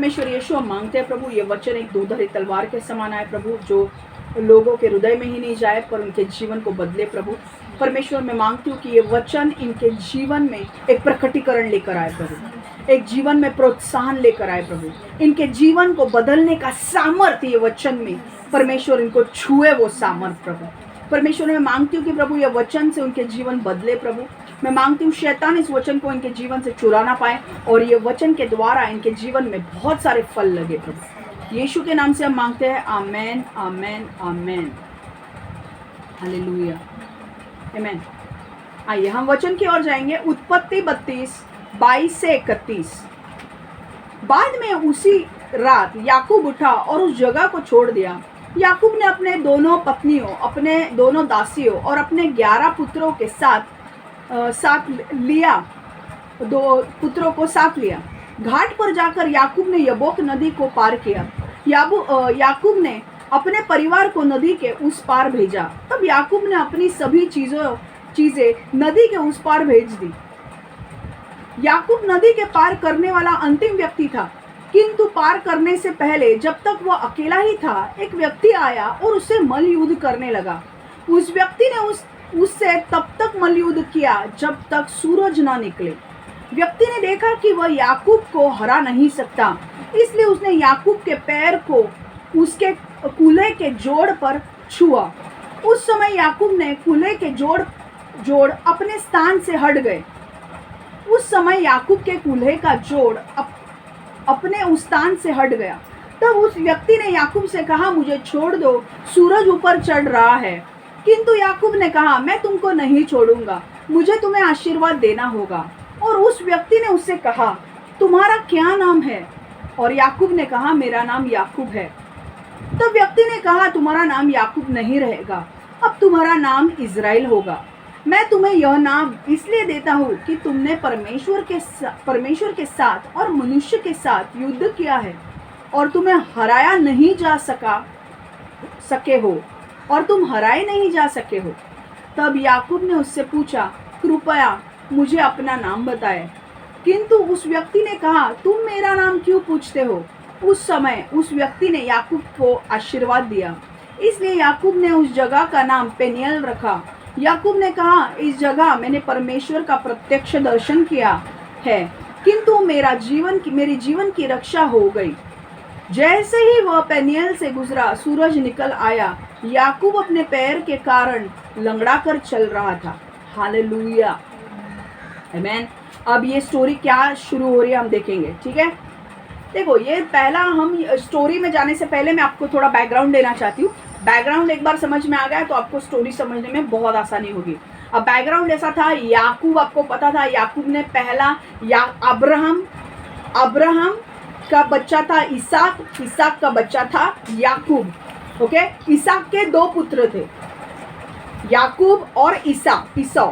परमेश्वर यीशु, हम मांगते हैं प्रभु, ये वचन एक दोधारी तलवार के समान आए प्रभु, जो लोगों के हृदय में ही नहीं जाए पर उनके जीवन को बदले प्रभु। परमेश्वर, मैं मांगती हूँ कि ये वचन इनके जीवन में एक प्रकटीकरण लेकर आए प्रभु, एक जीवन में प्रोत्साहन लेकर आए प्रभु, इनके जीवन को बदलने का सामर्थ्य ये वचन में परमेश्वर इनको छुए वो सामर्थ्य प्रभु। परमेश्वर, मैं मांगती हूँ कि प्रभु ये वचन से उनके जीवन बदले प्रभु। मैं मांगती हूँ शैतान इस वचन को इनके जीवन से चुरा ना पाए और ये वचन के द्वारा इनके जीवन में बहुत सारे फल लगे प्रभु। यीशु के नाम से हम मांगते हैं, आमेन आमेन आमेन, हालेलुया, आमेन। आइए हम वचन की ओर जाएंगे। उत्पत्ति 32:22 से 31। बाद में उसी रात याकूब उठा और उस जगह को छोड़ दिया। याकूब ने अपने दोनों पत्नियों, अपने दोनों दासियों और अपने 11 पुत्रों के साथ लिया, 2 पुत्रों को साथ लिया। घाट पर जाकर याकूब ने यब्बोक नदी को पार किया। याकूब ने अपने परिवार को नदी के उस पार भेजा। तब याकूब ने अपनी सभी चीजें नदी के उस पार भेज दी। याकूब नदी के पार करने वाला अंतिम व्यक्ति था, किंतु पार करने से पहले जब तक वह अकेला ही था, एक व्यक्ति आया और उससे मल्लयुद्ध करने लगा। उस व्यक्ति ने उससे तब तक मल्लयुद्ध किया जब तक सूरज न निकले। व्यक्ति ने देखा कि वह याकूब को हरा नहीं सकता, इसलिए उसने याकूब के पैर को उसके कूल्हे के जोड़ पर छुआ। उस समय याकूब ने कूल्हे के जोड़ अपने स्थान से हट गए। उस समय याकूब के कूल्हे का जोड़ अपने उस स्थान से हट गया। तब उस व्यक्ति ने याकूब से कहा, मुझे छोड़ दो, सूरज ऊपर चढ़ रहा है। किंतु याकूब ने कहा, मैं तुमको नहीं छोड़ूंगा, मुझे तुम्हें आशीर्वाद देना होगा। और उस व्यक्ति ने उससे कहा, तुम्हारा क्या नाम है? और याकूब ने कहा, मेरा नाम याकूब है। तब व्यक्ति ने कहा, तुम्हारा नाम याकूब नहीं रहेगा, अब तुम्हारा नाम इज़राइल होगा। मैं तुम्हें यह नाम इसलिए देता हूँ कि तुमने परमेश्वर के साथ और मनुष्य के साथ युद्ध किया है और तुम्हें हराया नहीं जा सके हो और तुम हराए नहीं जा सके हो। तब याकूब ने उससे पूछा, कृपया मुझे अपना नाम बताए। किंतु उस व्यक्ति ने कहा, तुम मेरा नाम क्यों पूछते हो? उस समय उस व्यक्ति ने याकूब को आशीर्वाद दिया, इसलिए याकूब ने उस जगह का नाम पेनियल रखा। याकूब ने कहा, इस जगह मैंने परमेश्वर का प्रत्यक्ष दर्शन किया है, किंतु मेरी जीवन की रक्षा हो गई। जैसे ही वह पेनियल से गुजरा, सूरज निकल आया। याकूब अपने पैर के कारण लंगड़ा कर चल रहा था। हालेलुया, आमेन। अब ये स्टोरी क्या शुरू हो रही है हम देखेंगे, ठीक है। देखो, ये पहला, हम स्टोरी में जाने से पहले मैं आपको थोड़ा बैकग्राउंड देना चाहती हूँ। बैकग्राउंड एक बार समझ में आ गया तो आपको स्टोरी समझने में बहुत आसानी होगी। अब बैकग्राउंड ऐसा था, याकूब, आपको पता था याकूब ने पहला अब्राहम का बच्चा था इसाक का बच्चा था याकूब। ओके, इसाक के 2 पुत्र थे, याकूब और ईसौ,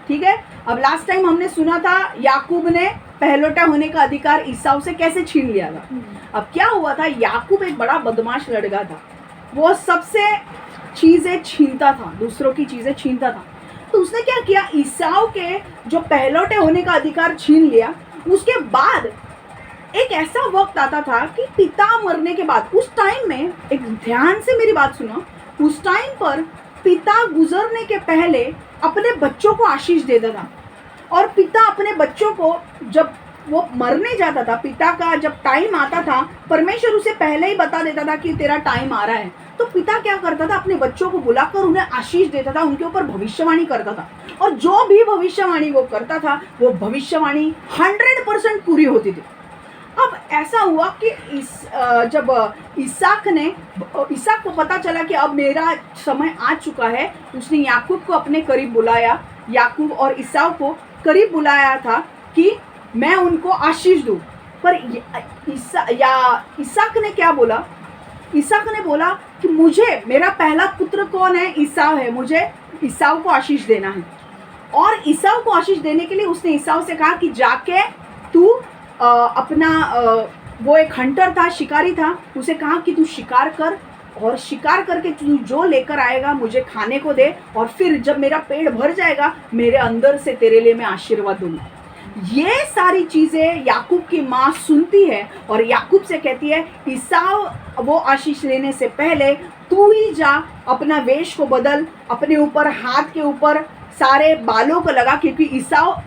ठीक है। अब लास्ट टाइम हमने सुना था याकूब ने पहलौठा होने का अधिकार ईसाऊ से कैसे छीन लिया था। अब क्या हुआ था, याकूब एक बड़ा बदमाश लड़का था, वो सबसे चीजें छीनता था, दूसरों की चीजें छीनता था। तो उसने क्या किया, ईसाऊ के जो पहलौठे होने का अधिकार छीन लिया। उसके बाद एक ऐसा वक्त आता था कि पिता मरने के बाद, उस टाइम में, एक ध्यान से मेरी बात सुनो, उस टाइम पर पिता गुजरने के पहले अपने बच्चों को आशीष देता था। और पिता अपने बच्चों को, जब वो मरने जाता था, पिता का जब टाइम आता था, परमेश्वर उसे पहले ही बता देता था कि तेरा टाइम आ रहा है। तो पिता क्या करता था, अपने बच्चों को बुलाकर उन्हें आशीष देता था, उनके ऊपर भविष्यवाणी करता था। और जो भी भविष्यवाणी वो करता था, वो भविष्यवाणी 100% पूरी होती थी। अब ऐसा हुआ कि जब इसाक को पता चला कि अब मेरा समय आ चुका है, उसने याकूब को अपने करीब बुलाया। याकूब और ईसाऊ को करीब बुलाया था कि मैं उनको आशीष दूं। पर इसाक ने क्या बोला, इसाक ने बोला कि मुझे, मेरा पहला पुत्र कौन है, ईसाऊ है, मुझे ईसाऊ को आशीष देना है। और ईसाऊ को आशीष देने के लिए उसने ईसाऊ से कहा कि जाके तू वो एक हंटर था, शिकारी था, उसे कहा कि तू शिकार कर और शिकार करके तू जो लेकर आएगा मुझे खाने को दे, और फिर जब मेरा पेट भर जाएगा, मेरे अंदर से तेरे लिए मैं आशीर्वाद दूंगा। ये सारी चीजें याकूब की माँ सुनती है और याकूब से कहती है, ईसाव वो आशीष लेने से पहले तू ही जा, अपना वेश को बदल, अपने ऊपर हाथ के ऊपर सारे बालों को लगा, क्योंकि ईसाव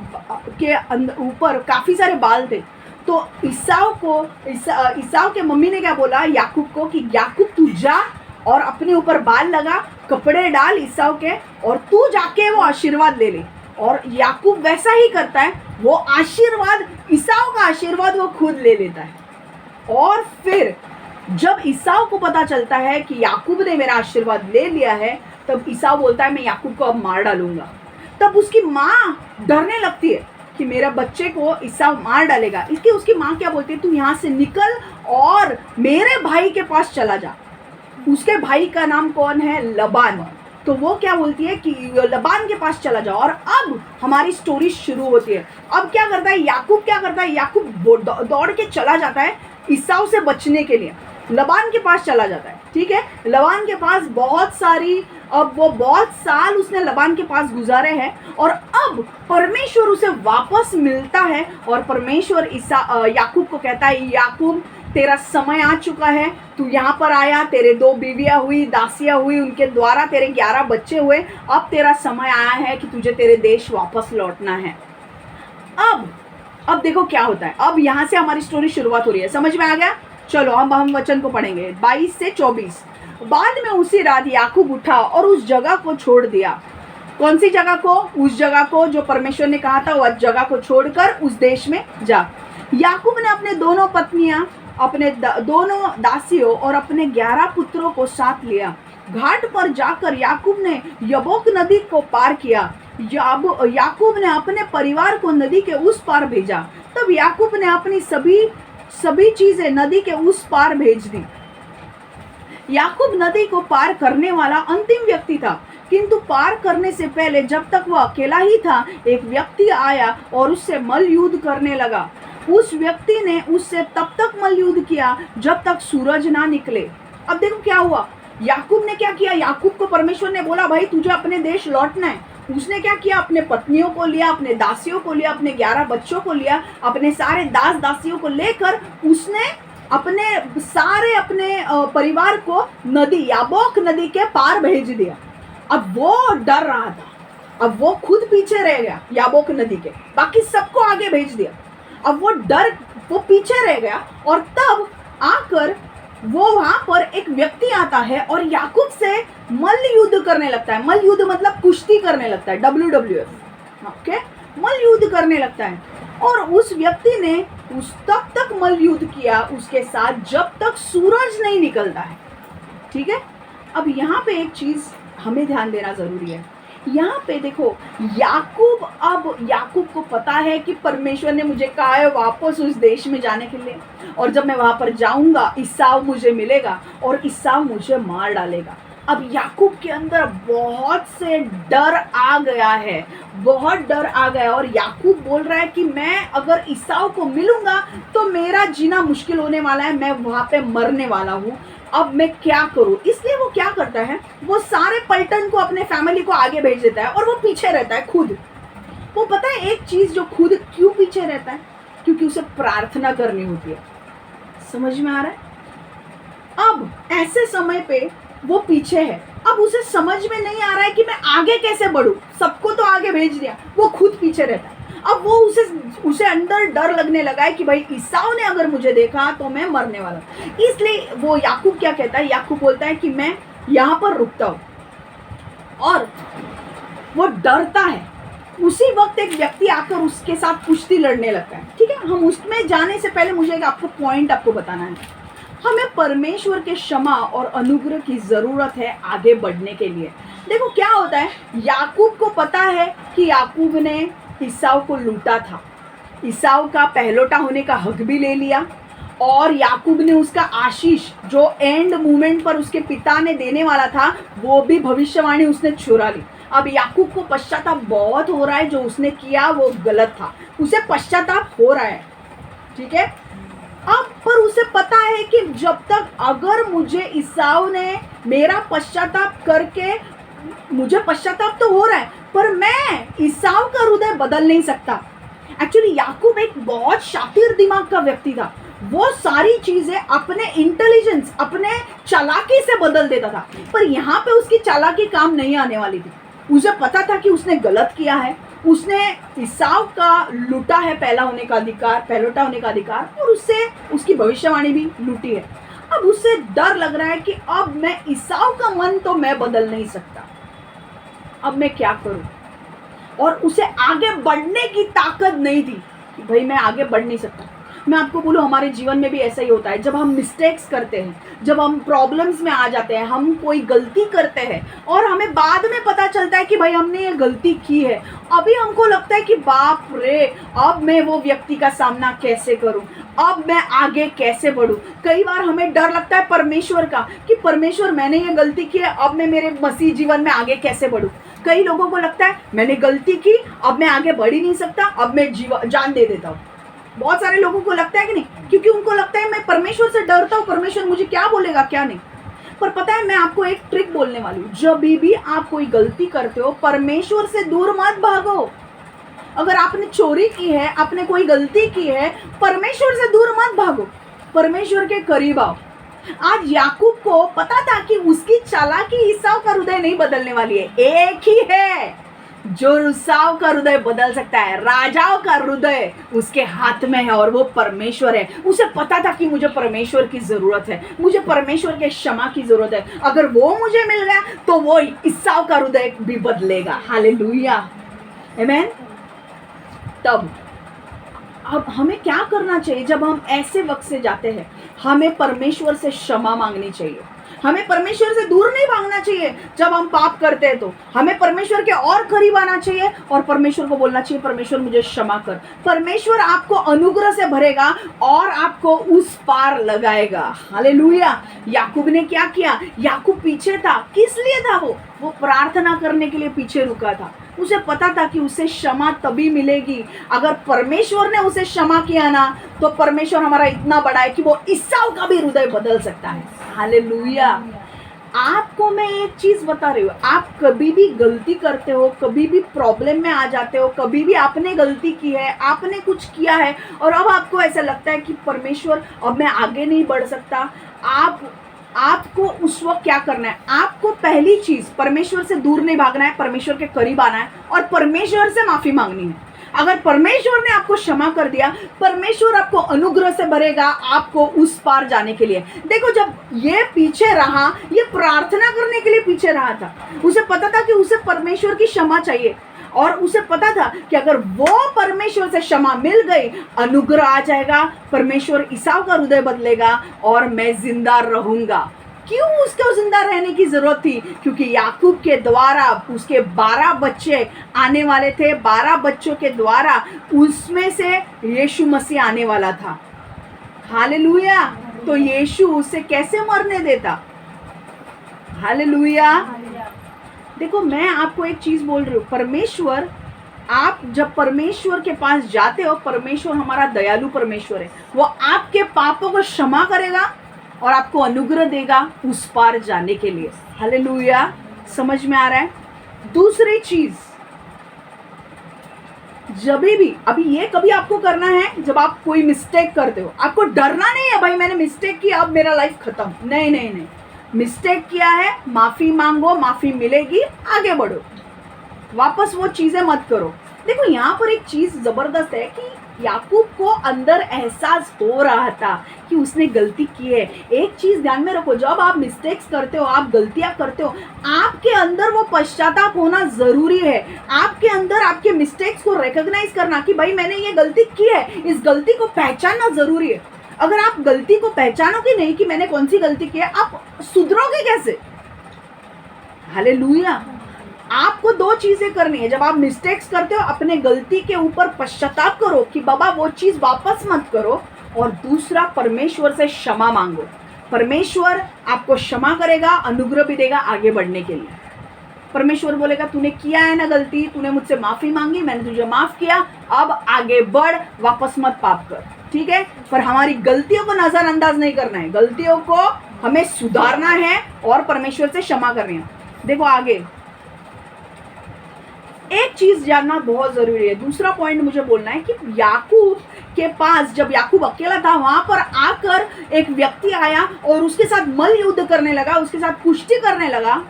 के ऊपर काफी सारे बाल थे। तो ईसाव के मम्मी ने क्या बोला याकूब को कि याकूब तू जा और अपने ऊपर बाल लगा, कपड़े डाल ईसाव के, और तू जाके वो आशीर्वाद ले ले। और याकूब वैसा ही करता है, वो आशीर्वाद, ईसाव का आशीर्वाद वो खुद ले लेता है। और फिर जब ईसाव को पता चलता है कि याकूब ने मेरा आशीर्वाद ले लिया है, तब ईसाव बोलता है मैं याकूब को अब मार डालूंगा। तब उसकी माँ डरने लगती है कि मेरा बच्चे को ईसाव मार डालेगा। इसकी उसकी माँ क्या बोलती है, तू यहाँ से निकल और मेरे भाई के पास चला जा। उसके भाई का नाम कौन है, लबान। तो वो क्या बोलती है कि लबान के पास चला जाओ। और अब हमारी स्टोरी शुरू होती है। अब क्या करता है याकूब, याकूब दौड़ के चला जाता है ईसाव से बचने के लिए, लबान के पास चला जाता है। ठीक है, लबान के पास अब वो बहुत साल उसने लबान के पास गुजारे हैं, और अब परमेश्वर उसे वापस मिलता है और परमेश्वर याकूब को कहता है, याकूब तेरा समय आ चुका है, तू यहाँ पर आया, तेरे 2 बीवियाँ हुई, दासियाँ हुई, उनके द्वारा तेरे 11 बच्चे हुए, अब तेरा समय आया है कि तुझे तेरे देश वापस लौटना है। अब देखो क्या होता है। अब यहाँ से हमारी स्टोरी शुरुआत हो रही है, समझ में आ गया? चलो अब हम वचन को पढ़ेंगे 22 से 24। बाद में उसी रात याकूब उठा और उस जगह को छोड़ दिया। कौन सी जगह को? उस जगह को जो परमेश्वर ने कहा था, वह जगह को छोड़कर उस देश में जा। याकूब ने अपने दोनों पत्नियां, अपने दोनों दासियों और अपने 11 पुत्रों को साथ लिया। घाट पर जाकर याकूब ने यबोक नदी को पार किया। याकूब ने अपने परिवार को नदी के उस पार भेजा। तब याकूब ने अपनी सभी चीजें नदी के उस पार भेज दी। याकूब नदी को पार करने वाला अंतिम व्यक्ति था, किंतु पार करने से पहले जब तक वह अकेला ही था, एक व्यक्ति आया और उससे मल्ल युद्ध करने लगा। उस व्यक्ति ने उससे तब तक मल्ल युद्ध किया जब तक सूरज ना निकले। अब देखो क्या हुआ, याकूब ने क्या किया, याकूब को परमेश्वर ने बोला भाई तुझे अपने देश लौटना है। उसने क्या किया, अपने पत्नियों को लिया, अपने दासियों को लिया, अपने 11 बच्चों को लिया, अपने सारे दास दासियों को लेकर उसने अपने परिवार को नदी, याबोक नदी के पार भेज दिया। अब वो डर रहा था, अब वो खुद पीछे रह गया याबोक नदी के, बाकी सबको आगे भेज दिया। अब वो पीछे रह गया, और तब आकर वो वहां पर एक व्यक्ति आता है और याकूब से मल्ल युद्ध करने लगता है। मल्ल युद्ध मतलब कुश्ती करने लगता है, WWF। ओके, मल्ल युद्ध करने लगता है। और उस व्यक्ति ने तब तक मल्ल युद्ध किया उसके साथ जब तक सूरज नहीं निकलता है। ठीक है, अब यहाँ पे एक चीज हमें ध्यान देना जरूरी है। यहाँ पे देखो, याकूब को पता है कि परमेश्वर ने मुझे कहा है वापस उस देश में जाने के लिए, और जब मैं वहां पर जाऊंगा ईसाव मुझे मिलेगा और ईसाव मुझे मार डालेगा। अब याकूब के अंदर बहुत से डर आ गया है, बहुत डर आ गया, और याकूब बोल रहा है कि मैं अगर ईसाव को मिलूंगा तो मेरा जीना मुश्किल होने वाला है, मैं वहां पे मरने वाला हूँ, अब मैं क्या करूं। इसलिए वो क्या करता है, वो सारे पलटन को, अपने फैमिली को आगे भेज देता है और वो पीछे रहता है खुद। वो पता है एक चीज, जो खुद क्यों पीछे रहता है, क्योंकि उसे प्रार्थना करनी होती है। समझ में आ रहा है? अब ऐसे समय पे वो पीछे है, अब उसे समझ में नहीं आ रहा है कि मैं आगे कैसे बढ़ूं, सबको तो आगे भेज दिया, वो खुद पीछे रहता है। अब वो उसे अंदर डर लगने लगा है कि भाई ईसाव ने अगर मुझे देखा तो मैं मरने वाला हूं। इसलिए वो याकूब क्या कहता है, याकूब बोलता है कि मैं यहाँ पर रुकता हूँ, और वो डरता है। उसी वक्त एक व्यक्ति आकर उसके साथ कुश्ती लड़ने लगता है। ठीक है, हम उसमें जाने से पहले मुझे आपको पॉइंट बताना है। हमें परमेश्वर के क्षमा और अनुग्रह की जरूरत है आगे बढ़ने के लिए। देखो क्या होता है, याकूब को पता है कि याकूब ने ईसाव को लूटा था, ईसाव का पहलौठा होने का हक भी ले लिया, और याकूब ने उसका आशीष जो एंड मोमेंट पर उसके पिता ने देने वाला था, वो भी भविष्यवाणी उसने चुरा ली। अब याकूब को पश्चाताप बहुत हो रहा है, जो उसने किया वो गलत था, उसे पश्चाताप हो रहा है। ठीक है, अब पर उसे पता है कि जब तक अगर मुझे ईसाव ने मेरा पश्चाताप करके, मुझे पश्चाताप तो हो रहा है पर मैं ईसाव का हृदय बदल नहीं सकता। एक्चुअली याकूब एक बहुत शातिर दिमाग का व्यक्ति था। वो सारी चीजें अपने इंटेलिजेंस, अपने चालाकी से बदल देता था, पर यहाँ पे उसकी चालाकी काम नहीं आने वाली थी। उसे पता था कि उसने गलत किया है, उसने ईसाव का लूटा है पहलौठा होने का अधिकार, और उससे उसकी भविष्यवाणी भी लूटी है। अब उससे डर लग रहा है कि अब मैं ईसाव का मन तो मैं बदल नहीं सकता, अब मैं क्या करूं। और उसे आगे बढ़ने की ताकत नहीं थी कि भाई मैं आगे बढ़ नहीं सकता। मैं आपको बोलूं, हमारे जीवन में भी ऐसा ही होता है। जब हम मिस्टेक्स करते हैं, जब हम प्रॉब्लम्स में आ जाते हैं, हम कोई गलती करते हैं और हमें बाद में पता चलता है कि भाई हमने ये गलती की है, अभी हमको लगता है कि बाप रे, अब मैं वो व्यक्ति का सामना कैसे करूं, अब मैं आगे कैसे बढ़ूं। कई बार हमें डर लगता है परमेश्वर का कि परमेश्वर मैंने ये गलती की है, अब मैं मेरे मसीह जीवन में आगे कैसे बढ़ूं। कई लोगों को लगता है मैंने गलती की, अब मैं आगे बढ़ ही नहीं सकता, अब मैं जान दे देता हूँ। बहुत सारे लोगों को लगता है कि नहीं, क्योंकि उनको लगता है मैं परमेश्वर से डरता हूँ, परमेश्वर मुझे क्या बोलेगा क्या नहीं। पर पता है, मैं आपको एक ट्रिक बोलने वाली हूँ। जब भी आप कोई गलती करते हो, परमेश्वर से दूर मत भागो। अगर आपने चोरी की है, आपने कोई गलती की है, परमेश्वर से दूर मत भागो, परमेश्वर के करीब आओ। आज याकूब को पता था कि उसकी चालाकी ईसाव का हृदय नहीं बदलने वाली है। एक ही है जो ईसाव का हृदय बदल सकता है। राजाओं का हृदय उसके हाथ में है और वो परमेश्वर है। उसे पता था कि मुझे परमेश्वर की जरूरत है, मुझे परमेश्वर के क्षमा की जरूरत है। अगर वो मुझे मिल गया तो वो ईसाव का हृदय भी बदलेगा। हालेलुया, आमीन। तब अब हमें क्या करना चाहिए जब हम ऐसे वक्त से जाते हैं? हमें परमेश्वर से क्षमा मांगनी चाहिए। हमें परमेश्वर से दूर नहीं भागना चाहिए। जब हम पाप करते हैं तो हमें परमेश्वर के और करीब आना चाहिए और परमेश्वर को बोलना चाहिए, परमेश्वर मुझे क्षमा कर। परमेश्वर आपको अनुग्रह से भरेगा और आपको उस पार लगाएगा। हालेलुया। याकूब ने क्या किया? याकूब पीछे था। किस लिए था? वो प्रार्थना करने के लिए पीछे रुका था। उसे पता था कि उसे क्षमा तभी मिलेगी अगर परमेश्वर ने उसे क्षमा किया ना, तो परमेश्वर हमारा इतना बड़ा है कि वो ईसाव का भी हृदय बदल सकता है। हालेलुया। आपको मैं एक चीज बता रही हूँ, आप कभी भी गलती करते हो, कभी भी प्रॉब्लम में आ जाते हो, कभी भी आपने गलती की है, आपने कुछ किया है और अब आपको ऐसा लगता है कि परमेश्वर अब मैं आगे नहीं बढ़ सकता, आपको उस वक्त क्या करना है? आपको पहली चीज परमेश्वर से दूर नहीं भागना है, परमेश्वर के करीब आना है और परमेश्वर से माफी मांगनी है। अगर परमेश्वर ने आपको क्षमा कर दिया, परमेश्वर आपको अनुग्रह से भरेगा आपको उस पार जाने के लिए। देखो, जब ये पीछे रहा, ये प्रार्थना करने के लिए पीछे रहा था। उसे पता था कि उसे परमेश्वर की क्षमा चाहिए और उसे पता था कि अगर वो परमेश्वर से क्षमा मिल गई, अनुग्रह आ जाएगा, परमेश्वर ईसाव का हृदय बदलेगा और मैं जिंदा रहूंगा। क्यों उसको जिंदा रहने की जरूरत थी? क्योंकि याकूब के द्वारा उसके 12 बच्चे आने वाले थे। 12 बच्चों के द्वारा उसमें से यीशु मसीह आने वाला था। हालेलुया। तो यीशु उसे कैसे मरने देता? हालेलुया। देखो, मैं आपको एक चीज बोल रही हूँ, परमेश्वर, आप जब परमेश्वर के पास जाते हो, परमेश्वर हमारा दयालु परमेश्वर है। वो आपके पापों को क्षमा करेगा और आपको अनुग्रह देगा उस पार जाने के लिए। हालेलुया। समझ में आ रहा है? दूसरी चीज, जब भी अभी ये कभी आपको करना है, जब आप कोई मिस्टेक करते हो, आपको डरना नहीं है भाई मैंने मिस्टेक किया अब मेरा लाइफ खत्म। नहीं नहीं नहीं, मिस्टेक किया है, माफी मांगो, माफी मिलेगी, आगे बढ़ो, वापस वो चीजें मत करो। देखो, यहाँ पर एक चीज जबरदस्त है कि याकूब को अंदर एहसास हो रहा था कि उसने गलती की है। एक चीज ध्यान में रखो, जब आप मिस्टेक्स करते हो, आप गलतियां करते हो, आपके अंदर वो पश्चाताप होना जरूरी है। आपके अंदर आपके मिस्टेक्स को रिकॉग्नाइज करना कि भाई मैंने ये गलती की है, इस गलती को पहचानना जरूरी है। अगर आप गलती को पहचानोगे नहीं कि मैंने कौन सी गलती की है, आप सुधरोगे कैसे? हालेलुया। आपको 2 चीजें करनी है। जब आप मिस्टेक्स करते हो, अपने गलती के ऊपर पश्चाताप करो कि बाबा वो चीज वापस मत करो, और दूसरा, परमेश्वर से क्षमा मांगो। परमेश्वर आपको क्षमा करेगा, अनुग्रह भी देगा आगे बढ़ने के लिए। परमेश्वर बोलेगा तूने किया है ना गलती, तूने मुझसे माफी मांगी, मैंने तुझे माफ किया, अब आगे बढ़, वापस मत पाप कर। ठीक है? पर हमारी गलतियों को नजरअंदाज नहीं करना है, गलतियों को हमें सुधारना है और परमेश्वर से क्षमा करनी है। देखो आगे, एक चीज जानना बहुत जरूरी है, दूसरा पॉइंट मुझे बोलना है कि याकूब के पास जब याकूब अकेला था वहां पर आकर एक व्यक्ति आया और उसके साथ मल युद्ध करने लगा, उसके साथ कुश्ती करने लगा,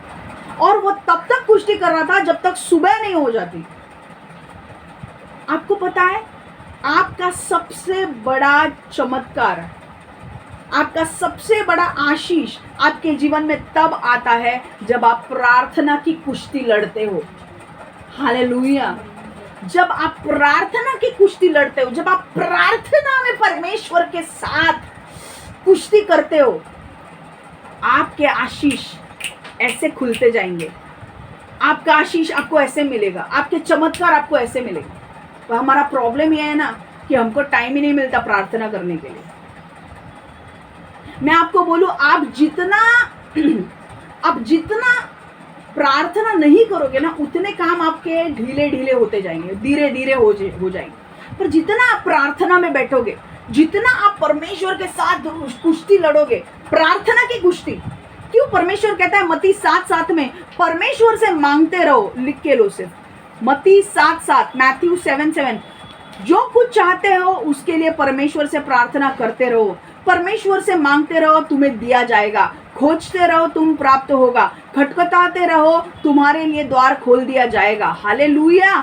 और वो तब तक कुश्ती कर रहा था जब तक सुबह नहीं हो जाती। आपको पता है, आपका सबसे बड़ा चमत्कार, आपका सबसे बड़ा आशीष आपके जीवन में तब आता है जब आप प्रार्थना की कुश्ती लड़ते हो। हालेलुया। जब आप प्रार्थना की कुश्ती लड़ते हो, जब आप प्रार्थना में परमेश्वर के साथ कुश्ती करते हो, आपके आशीष ऐसे खुलते जाएंगे, आपका आशीष आपको ऐसे मिलेगा, आपके चमत्कार आपको ऐसे मिलेगा। तो हमारा प्रॉब्लम यह है ना कि हमको टाइम ही नहीं मिलता प्रार्थना करने के लिए। मैं आपको बोलूं, आप जितना प्रार्थना नहीं करोगे ना, उतने काम आपके ढीले ढीले होते जाएंगे, धीरे धीरे हो जाएंगे। पर जितना आप प्रार्थना में बैठोगे, जितना आप परमेश्वर के साथ कुश्ती लड़ोगे, प्रार्थना की कुश्ती, क्यों परमेश्वर कहता है मत्ती 7:7 में, परमेश्वर से मांगते रहो, लिख के लो सिर्फ मत्ती 7:7, मैथ्यू 7:7, जो कुछ चाहते हो उसके लिए परमेश्वर से प्रार्थना करते रहो, परमेश्वर से मांगते रहो, तुम्हें दिया जाएगा, खोजते रहो तुम प्राप्त होगा, खटखटाते रहो तुम्हारे लिए द्वार खोल दिया जाएगा। Hallelujah.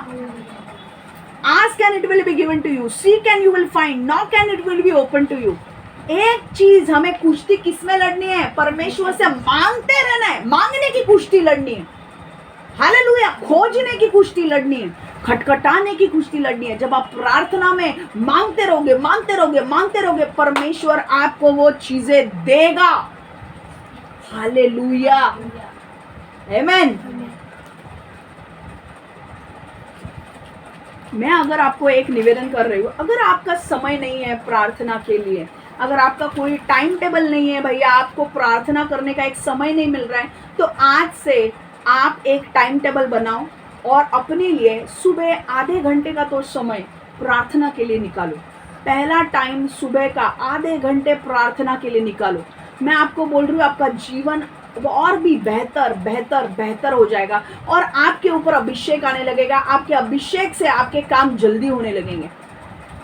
Ask and it will be given to you, seek and you will find, knock and it will be open to you. एक चीज हमें कुश्ती किसमें लड़नी है? परमेश्वर से मांगते रहना है, मांगने की कुश्ती लड़नी है। हालेलुया। खोजने की कुश्ती लड़नी है, खटखटाने की कुश्ती लड़नी है। जब आप प्रार्थना में मांगते रहोगे, मांगते रहोगे, मांगते रहोगे, परमेश्वर आपको वो चीजें देगा। हालेलुया, आमेन। मैं अगर आपको एक निवेदन कर रही हूँ, अगर आपका समय नहीं है प्रार्थना के लिए, अगर आपका कोई टाइम टेबल नहीं है, भैया आपको प्रार्थना करने का एक समय नहीं मिल रहा है, तो आज से आप एक टाइम टेबल बनाओ और अपने लिए सुबह आधे घंटे का तो समय प्रार्थना के लिए निकालो। पहला टाइम सुबह का आधे घंटे प्रार्थना के लिए निकालो। मैं आपको बोल रही हूँ, आपका जीवन और भी बेहतर बेहतर बेहतर हो जाएगा और आपके ऊपर अभिषेक आने लगेगा। आपके अभिषेक से आपके काम जल्दी होने लगेंगे।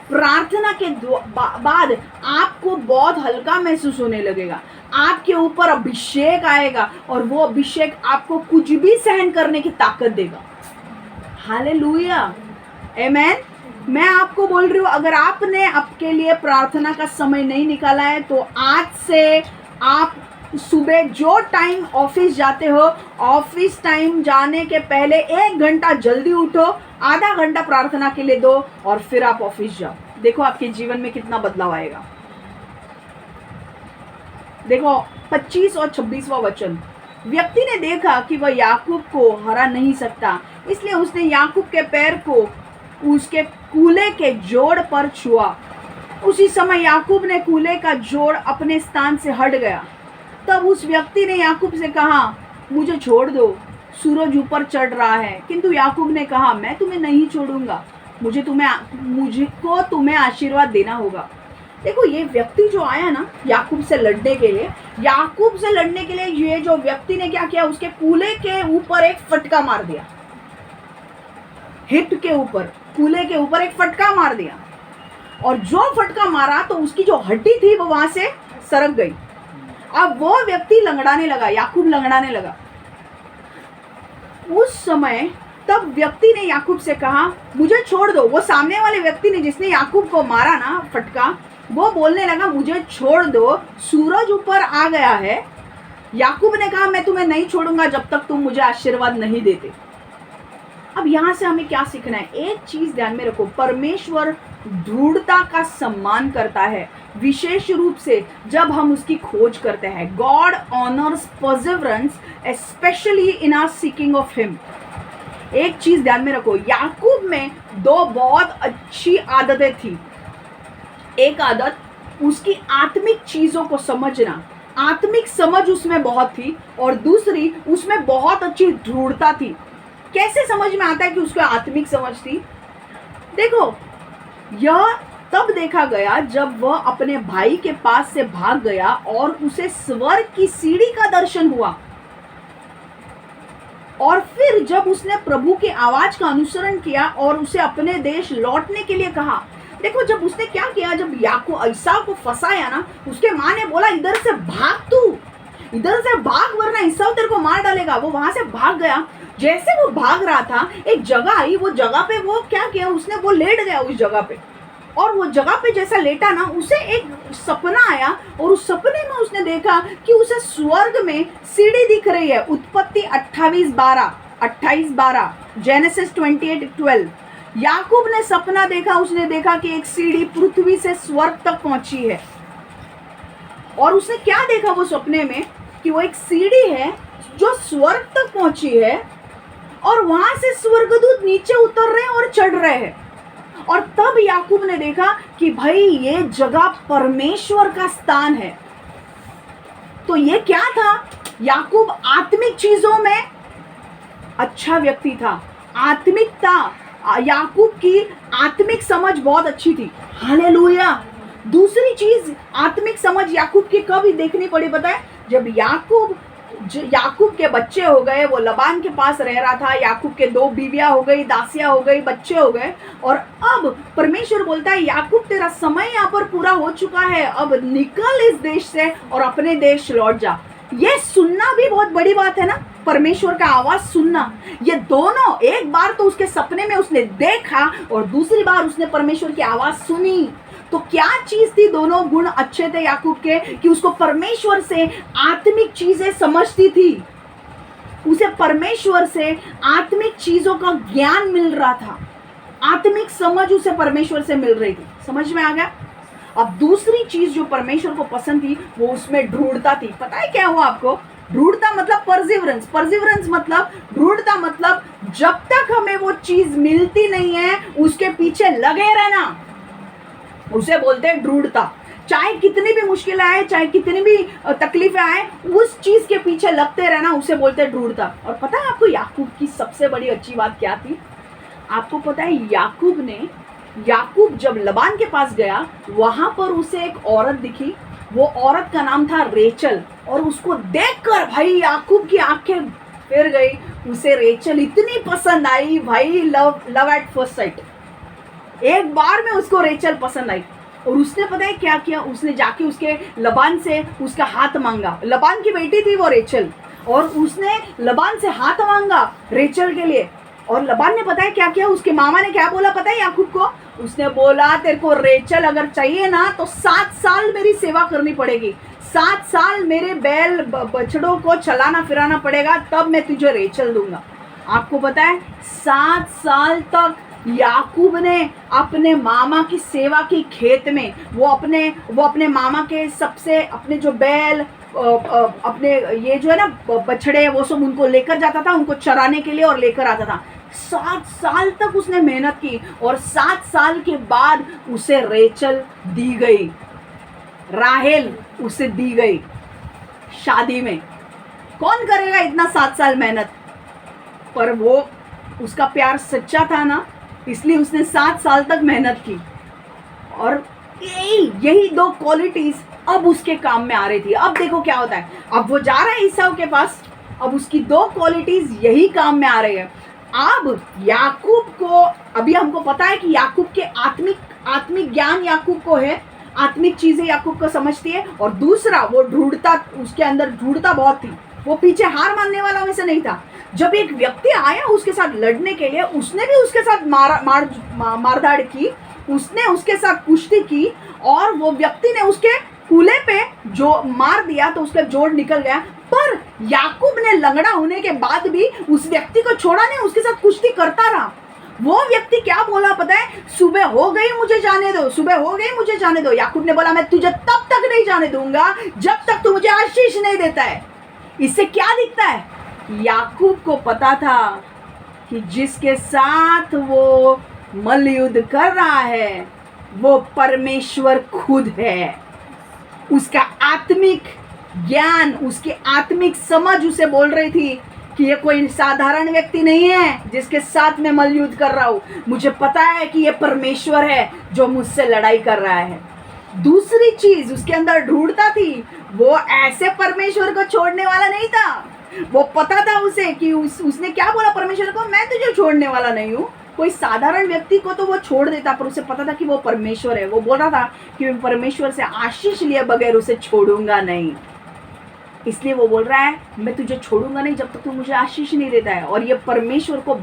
प्रार्थना के बाद आपको बहुत हल्का महसूस होने लगेगा, आपके ऊपर अभिषेक आएगा और वो अभिषेक आपको कुछ भी सहन करने की ताकत देगा। हालेलुया, आमेन। मैं आपको बोल रही हूँ, अगर आपने आपके लिए प्रार्थना का समय नहीं निकाला है, तो आज से आप सुबह जो टाइम ऑफिस जाते हो, ऑफिस टाइम जाने के पहले 1 घंटा जल्दी उठो, आधा घंटा प्रार्थना के लिए दो और फिर आप ऑफिस जाओ। देखो आपके जीवन में कितना बदलाव आएगा। देखो 25 और 26वां वचन, व्यक्ति ने देखा कि वह याकूब को हरा नहीं सकता, इसलिए उसने याकूब के पैर को उसके कूले के जोड़ पर छुआ। उसी समय याकूब ने कूले का जोड़ अपने स्थान से हट गया। तब उस व्यक्ति ने याकूब से कहा, मुझे छोड़ दो, सूरज ऊपर चढ़ रहा है। किंतु याकूब ने कहा, मैं तुम्हें नहीं छोड़ूंगा, मुझको तुम्हें आशीर्वाद देना होगा। देखो ये व्यक्ति जो आया ना याकूब से लड़ने के लिए, ये जो व्यक्ति ने क्या किया, उसके कूले के ऊपर एक फटका मार दिया, हिप के ऊपर, कूले के ऊपर एक फटका मार दिया। और जो फटका मारा तो उसकी जो हड्डी थी वो वहां से सरक गई। अब वो व्यक्ति लंगड़ाने लगा, याकूब लंगड़ाने लगा। उस समय तब व्यक्ति ने याकूब से कहा, मुझे छोड़ दो। वो सामने वाले व्यक्ति ने, जिसने याकूब को मारा ना फटका, वो बोलने लगा, मुझे छोड़ दो, सूरज ऊपर आ गया है। याकूब ने कहा, मैं तुम्हें नहीं छोड़ूंगा जब तक तुम मुझे आशीर्वाद नहीं देते। अब यहां से हमें क्या सीखना है? एक चीज ध्यान में रखो, परमेश्वर दृढ़ता का सम्मान करता है, विशेष रूप से जब हम उसकी खोज करते हैं। God honours perseverance specially in our seeking of him. एक चीज ध्यान में रखो, याकूब में 2 बहुत अच्छी आदतें थी। एक आदत उसकी आत्मिक चीजों को समझना, आत्मिक समझ उसमें बहुत थी, और दूसरी उसमें बहुत अच्छी दृढ़ता थी। कैसे समझ में आता है कि उसको आत्मिक समझ थी? देखो, यह तब देखा गया जब वह अपने भाई के पास से भाग गया और उसे स्वर्ग की सीढ़ी का दर्शन हुआ। और फिर जब उसने प्रभु की आवाज का अनुसरण किया और उसे अपने देश लौटने के लिए कहा, देखो जब उसने क्या किया, जब याकूब ईसाव को फंसाया ना, उसके माँ ने बोला इधर से भाग, तू इधर से भाग वरना ईसाव तेरे को मार डालेगा। वो वहां से भाग गया। जैसे वो भाग रहा था, एक जगह आई, वो जगह पे वो क्या किया, उसने वो लेट गया उस जगह पे। और वो जगह पे जैसा लेटा ना, उसे एक सपना आया और उस सपने में उसने देखा कि उसे स्वर्ग में सीढ़ी दिख रही है। उत्पत्ति 28:12 जेनेसिस 28:12। याकूब ने सपना देखा, उसने देखा कि एक सीढ़ी पृथ्वी से स्वर्ग तक पहुंची है। और उसने क्या देखा वो सपने में, कि वो एक सीढ़ी है जो स्वर्ग तक पहुंची है और वहां से स्वर्गदूत नीचे उतर रहे हैं और चढ़ रहे हैं। और तब याकूब ने देखा कि भाई ये जगह परमेश्वर का स्थान है। तो ये क्या था, याकूब आत्मिक चीजों में अच्छा व्यक्ति था, आत्मिकता, याकूब की आत्मिक समझ बहुत अच्छी थी। हालेलुया। दूसरी चीज आत्मिक समझ याकूब की कब देखनी पड़ी पता है, जब याकूब के बच्चे हो गए, वो लबान के पास रह रहा था, याकूब के 2 बीवियां हो गई, दासियां हो गई, बच्चे हो गए, और अब परमेश्वर बोलता है याकूब तेरा समय यहाँ पर पूरा हो चुका है, अब निकल इस देश से और अपने देश लौट जा। ये सुनना भी बहुत बड़ी बात है ना, परमेश्वर का आवाज सुनना। ये दोनों, एक बार तो उसके सपने में उसने देखा और दूसरी बार उसने परमेश्वर की आवाज सुनी। तो क्या चीज थी, दोनों गुण अच्छे थे याकूब के, कि उसको परमेश्वर से आत्मिक चीजें समझती थी, उसे परमेश्वर से आत्मिक चीजों का ज्ञान मिल रहा था, आत्मिक समझ उसे परमेश्वर से मिल रही थी। समझ में आ गया। अब दूसरी चीज जो परमेश्वर को पसंद थी, वो उसमें ढूंढता थी। पता है क्या हुआ आपको, ढूंढता मतलब परसिवरेंस, परसिवरेंस मतलब ढूंढता, मतलब जब तक हमें वो चीज मिलती नहीं है उसके पीछे लगे रहना, उसे बोलते हैं ढूंढता। चाहे कितनी भी मुश्किल आए, चाहे कितनी भी तकलीफें आए, उस चीज के पीछे लगते रहना, उसे बोलते हैं ढूंढता। और पता है आपको याकूब की सबसे बड़ी अच्छी बात क्या थी, आपको पता है याकूब जब लबान के पास गया, वहां पर उसे एक औरत दिखी, वो औरत का नाम था रेचल, और उसको देखकर भाई याकूब की आंखें फिर गई, उसे रेचल इतनी पसंद आई भाई, लव एट फर्स्ट साइट। एक बार में उसको रेचल पसंद आई और उसने पता है क्या किया, उसने जाके उसके लबान से उसका हाथ मांगा। लबान की बेटी थी वो रेचल, और उसने लबान से हाथ मांगा रेचल के लिए। और लबान ने पता है क्या किया, उसके मामा ने क्या बोला पता है याकूब को, उसने बोला तेरे को रेचल अगर चाहिए ना तो 7 साल मेरी सेवा करनी पड़ेगी, 7 साल मेरे बैल बछड़ों को चलाना फिराना पड़ेगा, तब मैं तुझे रेचल दूंगा। आपको पता है 7 साल तक याकूब ने अपने मामा की सेवा की, खेत में वो अपने मामा के सबसे अपने जो बैल अपने ये जो है ना बछड़े, वो सब उनको लेकर जाता था, उनको चराने के लिए और लेकर आता था। 7 साल तक उसने मेहनत की और 7 साल के बाद उसे रेचल दी गई, राहेल उसे दी गई शादी में। कौन करेगा इतना 7 साल मेहनत, पर वो उसका प्यार सच्चा था ना, इसलिए उसने 7 साल तक मेहनत की। और यही 2 क्वालिटीज अब उसके काम में आ रही थी। अब देखो क्या होता है, अब वो जा रहा है ईसाव के पास, अब उसकी 2 क्वालिटीज यही काम में आ रही है। अब याकूब को, अभी हमको पता है कि याकूब के आत्मिक ज्ञान याकूब को है, आत्मिक चीजें याकूब को समझती है। और दूसरा वो ढूंढता, उसके अंदर ढूंढता बहुत थी, वो पीछे हार मानने वाला वैसे नहीं था। जब एक व्यक्ति आया उसके साथ लड़ने के लिए, उसने भी उसके साथ मारधाड़ की, उसने उसके साथ कुश्ती की, और वो व्यक्ति ने उसके कूल्हे पे जो मार दिया तो उसका जोड़ निकल गया। पर याकूब ने लंगड़ा होने के बाद भी उस व्यक्ति को छोड़ा नहीं, उसके साथ कुश्ती करता रहा। वो व्यक्ति क्या बोला पता है, सुबह हो गई मुझे जाने दो, सुबह हो गई मुझे जाने दो। याकूब ने बोला मैं तुझे तब तक नहीं जाने दूंगा जब तक तू मुझे आशीष नहीं देता है। इससे क्या दिखता है, याकूब को पता था कि जिसके साथ वो मल्लयुद्ध कर रहा है वो परमेश्वर खुद है। उसका आत्मिक ज्ञान, उसकी आत्मिक समझ उसे बोल रही थी कि ये कोई साधारण व्यक्ति नहीं है जिसके साथ मैं मल्लयुद्ध कर रहा हूँ, मुझे पता है कि ये परमेश्वर है जो मुझसे लड़ाई कर रहा है। दूसरी चीज उसके अंदर ढूंढता थी, वो ऐसे परमेश्वर को छोड़ने वाला नहीं था। वो पता था उसे कि उसने क्या बोला परमेश्वर को, मैं तुझे छोड़ने वाला नहीं हूँ। कोई साधारण व्यक्ति को तो वो छोड़ देता, पर उसे पता था कि वो परमेश्वर है। वो बोल रहा था कि मैं परमेश्वर से आशीष लिए बगैर उसे छोड़ूंगा नहीं। इसलिए वो बोल रहा है मैं तुझे छोड़ूंगा नहीं जब तक तू मुझे आशीष नहीं देता है। और ये परमेश्वर को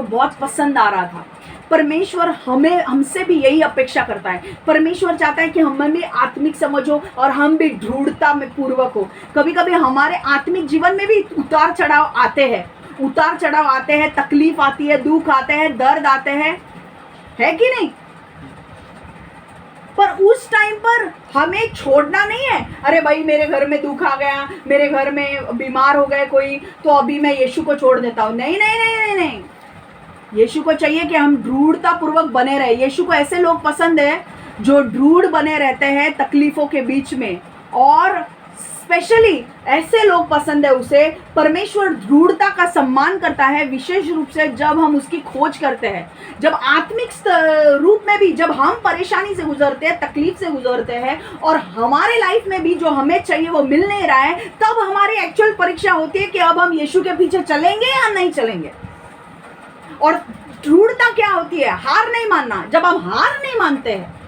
बहुत पसंद आ रहा था। परमेश्वर हमसे भी यही अपेक्षा करता है। परमेश्वर चाहता है कि हमें भी आत्मिक समझ हो और हम भी दृढ़ता में पूर्वक हो। कभी कभी हमारे आत्मिक जीवन में भी उतार चढ़ाव आते हैं, तकलीफ आती है, दुख आते हैं, दर्द आते हैं, है कि नहीं? पर उस टाइम पर हमें छोड़ना नहीं है। अरे भाई मेरे घर में दुख आ गया, मेरे घर में बीमार हो गए कोई, तो अभी मैं यीशु को छोड़ देता हूँ। नहीं नहीं नहीं नहीं नहीं, यीशु को चाहिए कि हम दृढ़ता पूर्वक बने रहे। यीशु को ऐसे लोग पसंद है जो दृढ़ बने रहते हैं तकलीफों के बीच में, और स्पेशली ऐसे लोग पसंद है उसे। परमेश्वर दृढ़ता का सम्मान करता है, विशेष रूप से जब हम उसकी खोज करते हैं। जब आत्मिक रूप में भी जब हम परेशानी से गुजरते हैं, तकलीफ से गुजरते हैं, और हमारे लाइफ में भी जो हमें चाहिए वो मिल नहीं रहा है, तब हमारी एक्चुअल परीक्षा होती है कि अब हम यीशु के पीछे चलेंगे या नहीं चलेंगे। और दृढ़ता क्या होती है? हार नहीं मानना। जब हम हार नहीं मानते हैं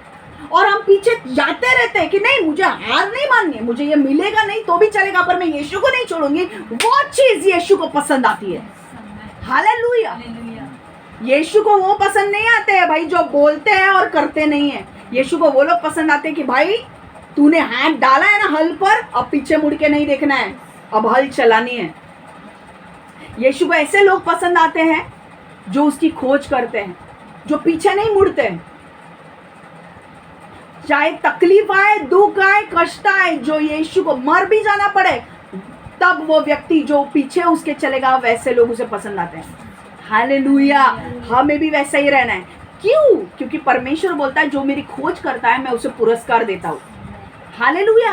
और हम पीछे जाते रहते हैं कि नहीं मुझे हार नहीं माननी है, मुझे ये मिलेगा नहीं तो भी चलेगा पर मैं यीशु को नहीं छोड़ूंगी, वो चीज यीशु को पसंद आती है। हालेलुया। यीशु को वो पसंद नहीं आते हैं भाई जो बोलते हैं और करते नहीं है। यीशु को वो लोग पसंद आते हैं कि भाई तूने हाथ डाला है ना हल पर, अब पीछे मुड़ के नहीं देखना है, अब हल चलानी है। यीशु को ऐसे लोग पसंद आते हैं जो उसकी खोज करते हैं, जो पीछे नहीं मुड़ते हैं। चाहे तकलीफ आए, दुख आए, कष्ट आए, जो यीशु को मर भी जाना पड़े, तब वो व्यक्ति जो पीछे उसके चलेगा, वैसे लोग उसे पसंद आते हैं। हालेलुया। हमें भी वैसा ही रहना है। क्यों? क्योंकि परमेश्वर बोलता है जो मेरी खोज करता है मैं उसे पुरस्कार देता हूँ। हालेलुया।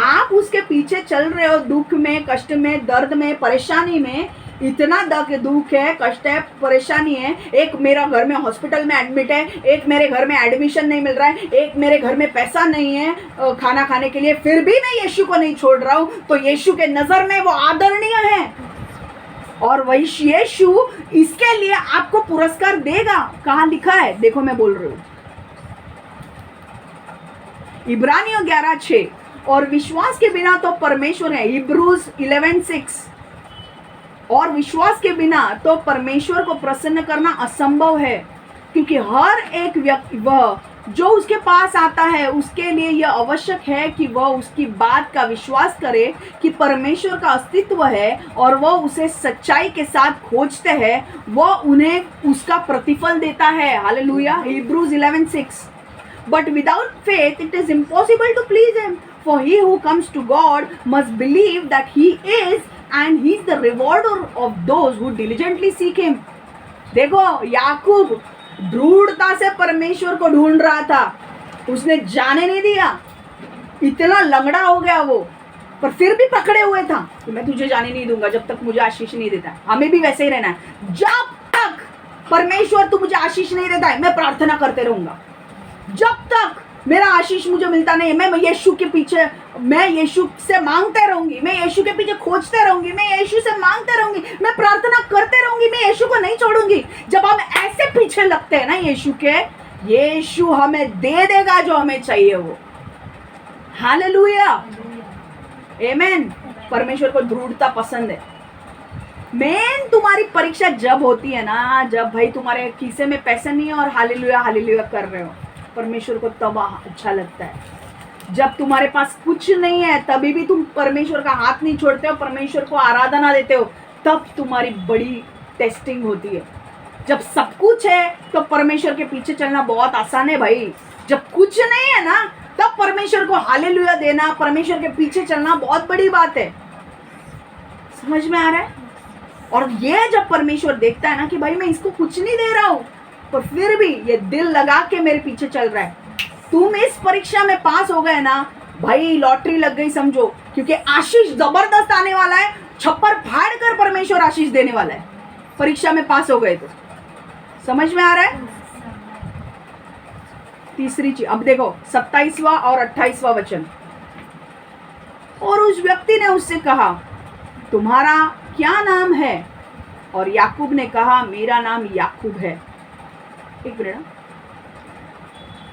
आप उसके पीछे चल रहे हो, दुख में, कष्ट में, दर्द में, परेशानी में, इतना दुख है, कष्ट है, परेशानी है। एक मेरा घर में हॉस्पिटल में एडमिट है, एक मेरे घर में एडमिशन नहीं मिल रहा है, एक मेरे घर में पैसा नहीं है खाना खाने के लिए, फिर भी मैं यीशु को नहीं छोड़ रहा हूँ, तो यीशु के नजर में वो आदरणीय है। और वही यीशु इसके लिए आपको पुरस्कार देगा। कहाँ लिखा है? देखो मैं बोल रही हूँ, इब्रानियों 11:6, और विश्वास के बिना तो परमेश्वर है। हिब्रूज 11:6, और विश्वास के बिना तो परमेश्वर को प्रसन्न करना असंभव है, क्योंकि हर एक व्यक्ति वह जो उसके पास आता है उसके लिए यह आवश्यक है कि वह उसकी बात का विश्वास करे कि परमेश्वर का अस्तित्व है, और वह उसे सच्चाई के साथ खोजते हैं, वह उन्हें उसका प्रतिफल देता है। Hallelujah. Hebrews 11:6, but without faith it is impossible to please him, for he who comes to God must believe that he is, and he is the rewarder of those who diligently seek him। देखो याकूब दृढ़ता से परमेश्वर को ढूंढ रहा था, उसने जाने नहीं दिया। इतना लंगड़ा हो गया वो, पर फिर भी पकड़े हुए था कि मैं तुझे जाने नहीं दूंगा जब तक मुझे आशीष नहीं देता। हमें भी वैसे ही रहना है। जब तक परमेश्वर तू मुझे आशीष नहीं देता है, मैं प्रार्थना करते रहूंगा। जब तक मेरा आशीष मुझे मिलता नहीं है, मैं यीशु के पीछे, मैं यीशु से मांगते रहूंगी, मैं यीशु के पीछे खोजते रहूंगी, मैं यीशु से मांगते रहूंगी, मैं प्रार्थना करते रहूंगी, मैं यीशु को नहीं छोड़ूंगी। जब हम ऐसे पीछे लगते हैं ना यीशु के, यीशु हमें दे देगा जो हमें चाहिए वो। हालेलुया। आमीन। परमेश्वर को दृढ़ता पसंद है। मेन तुम्हारी परीक्षा जब होती है ना, जब भाई तुम्हारे खीसे में पैसे नहीं है और हालेलुया हालेलुया कर रहे हो, परमेश्वर को तब अच्छा लगता है। जब तुम्हारे पास कुछ नहीं है तभी भी तुम परमेश्वर का हाथ नहीं छोड़ते हो, परमेश्वर को आराधना देते हो, तब तुम्हारी बड़ी टेस्टिंग होती है। जब सब कुछ है तो परमेश्वर के पीछे चलना बहुत आसान है भाई। जब कुछ नहीं है ना, तब परमेश्वर को हालेलुया देना, परमेश्वर के पीछे चलना बहुत बड़ी बात है। समझ में आ रहा है? और ये जब परमेश्वर देखता है ना कि भाई मैं इसको कुछ नहीं दे रहा हूँ, पर फिर भी ये दिल लगा के मेरे पीछे चल रहा है, तुम इस परीक्षा में पास हो गए ना भाई, लॉटरी लग गई समझो, क्योंकि आशीष जबरदस्त आने वाला है। छप्पर फाड़ कर परमेश्वर आशीष देने वाला है। परीक्षा में पास हो गए तो। समझ में आ रहा है? तीसरी चीज, अब देखो 27वां और 28वां वचन। और उस व्यक्ति ने उससे कहा, तुम्हारा क्या नाम है? और याकूब ने कहा, मेरा नाम याकूब है। एक मिनट,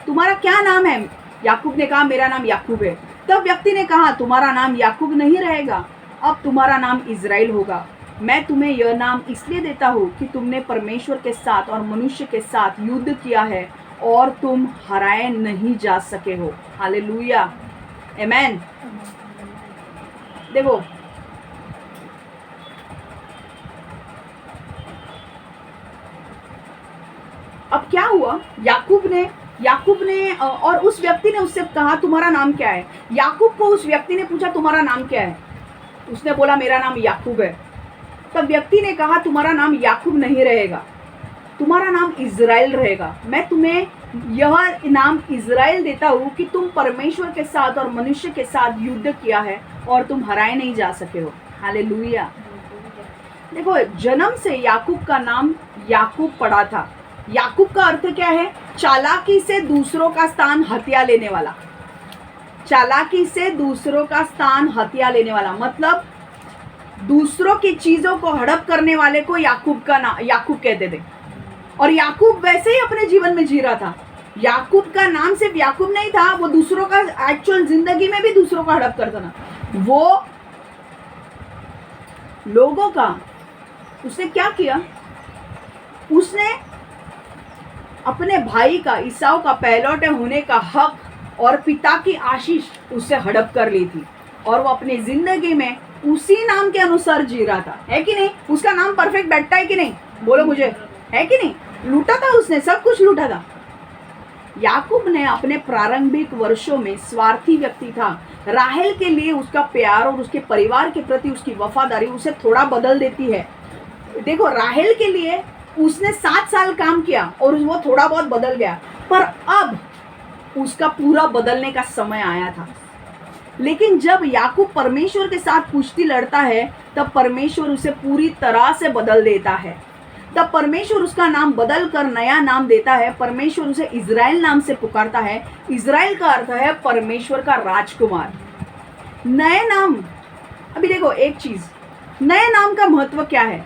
तुम्हारा क्या नाम है? याकूब ने कहा, मेरा नाम याकूब है। तब व्यक्ति ने कहा, तुम्हारा नाम याकूब नहीं रहेगा, अब तुम्हारा नाम इज़राइल होगा। मैं तुम्हें यह नाम इसलिए देता हूँ कि तुमने परमेश्वर के साथ और मनुष्य के साथ युद्ध किया है और तुम हराए नहीं जा सके हो। हालेलुया, आमेन। देखो, अब क्या हुआ? याकूब ने और उस व्यक्ति ने उससे कहा, तुम्हारा नाम क्या है? याकूब को उस व्यक्ति ने पूछा, तुम्हारा नाम क्या है? उसने बोला, मेरा नाम याकूब है। तब व्यक्ति ने कहा, तुम्हारा नाम याकूब नहीं रहेगा, तुम्हारा नाम इज़राइल रहेगा। मैं तुम्हें यह नाम इज़राइल देता हूँ कि तुम परमेश्वर के साथ और मनुष्य के साथ युद्ध किया है और तुम हराए नहीं जा सके हो। हालेलुया। देखो, जन्म से याकूब का नाम याकूब पड़ा था। याकूब का अर्थ क्या है? चालाकी से दूसरों का स्थान हत्या लेने वाला। चालाकी से दूसरों का स्थान हत्या लेने वाला मतलब दूसरों की चीजों को हड़प करने वाले को याकूब कहते थे। और याकूब वैसे ही अपने जीवन में जी रहा था। याकूब का नाम सिर्फ याकूब नहीं था, वो दूसरों का एक्चुअल जिंदगी में भी दूसरों का हड़प करता था। वो लोगों का उसने क्या किया? उसने अपने भाई का, ईसाऊ का पहलौठे होने का हक और पिता की आशीष उससे हड़प कर ली थी और वो अपनी जिंदगी में उसी नाम के अनुसार जी रहा था। है कि नहीं? उसका नाम परफेक्ट बैठता है कि नहीं? बोलो मुझे, है कि नहीं? लूटा था उसने, सब कुछ लूटा था। याकूब ने अपने प्रारंभिक वर्षों में स्वार्थी व्यक्ति था। राहेल के लिए उसका प्यार और उसके परिवार के प्रति उसकी वफादारी उसे थोड़ा बदल देती है। देखो, राहेल के लिए उसने 7 साल काम किया और वो थोड़ा बहुत बदल गया, पर अब उसका पूरा बदलने का समय आया था। लेकिन जब याकूब परमेश्वर के साथ कुश्ती लड़ता है, तब परमेश्वर उसे पूरी तरह से बदल देता है। तब परमेश्वर उसका नाम बदल कर नया नाम देता है। परमेश्वर उसे इज़राइल नाम से पुकारता है। इज़राइल का अर्थ है परमेश्वर का राजकुमार। नए नाम, अभी देखो एक चीज, नए नाम का महत्व क्या है?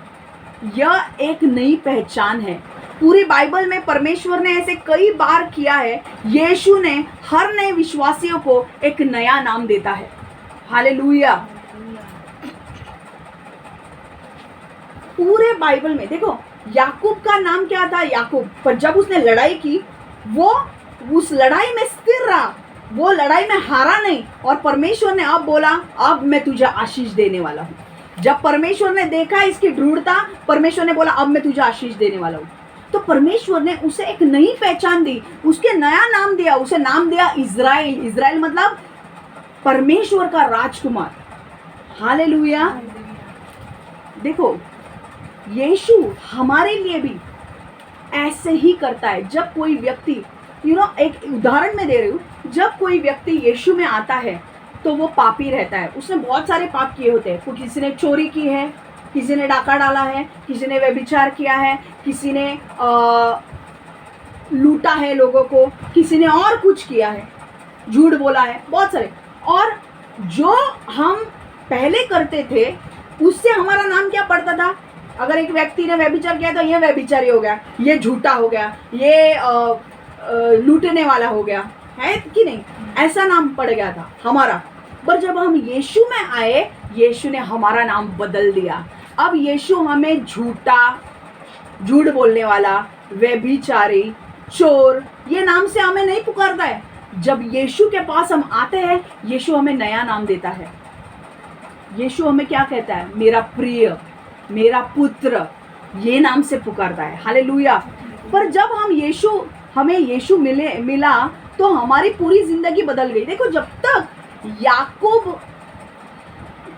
यह एक नई पहचान है। पूरी बाइबल में परमेश्वर ने ऐसे कई बार किया है। यीशु ने हर नए विश्वासियों को एक नया नाम देता है। हालेलुया। पूरे बाइबल में देखो, याकूब का नाम क्या था? याकूब। पर जब उसने लड़ाई की, वो उस लड़ाई में स्थिर रहा, वो लड़ाई में हारा नहीं। और परमेश्वर ने अब बोला, अब मैं तुझे आशीष देने वाला हूँ। जब परमेश्वर ने देखा इसकी दृढ़ता, परमेश्वर ने बोला, अब मैं तुझे आशीष देने वाला हूँ। तो परमेश्वर ने उसे एक नई पहचान दी, उसके नया नाम दिया। उसे नाम दिया इज़राइल। इज़राइल मतलब परमेश्वर का राजकुमार। हालेलुया। देखो, यीशु हमारे लिए भी ऐसे ही करता है। जब कोई व्यक्ति, एक उदाहरण में दे रही हूँ, जब कोई व्यक्ति यीशु में आता है तो वो पापी रहता है। उसने बहुत सारे पाप किए होते हैं। किसी ने चोरी की है, किसी ने डाका डाला है, किसी ने व्यभिचार किया है, किसी ने लूटा है लोगों को, किसी ने और कुछ किया है, झूठ बोला है, बहुत सारे। और जो हम पहले करते थे उससे हमारा नाम क्या पड़ता था? अगर एक व्यक्ति ने व्यभिचार किया तो ये व्यभिचारी हो गया, ये झूठा हो गया, ये लूटने वाला हो गया, है कि नहीं? ऐसा नाम पड़ गया था हमारा। पर जब हम यीशु में आए, यीशु ने हमारा नाम बदल दिया। अब यीशु हमें झूठ बोलने वाला, व्यभिचारी, चोर, ये नाम से हमें नहीं पुकारता है। जब यीशु के पास हम आते हैं, यीशु हमें नया नाम देता है। यीशु हमें क्या कहता है? मेरा प्रिय, मेरा पुत्र, ये नाम से पुकारता है। हालेलुया। पर जब हमें यीशु मिला तो हमारी पूरी जिंदगी बदल गई। देखो, जब तक याकूब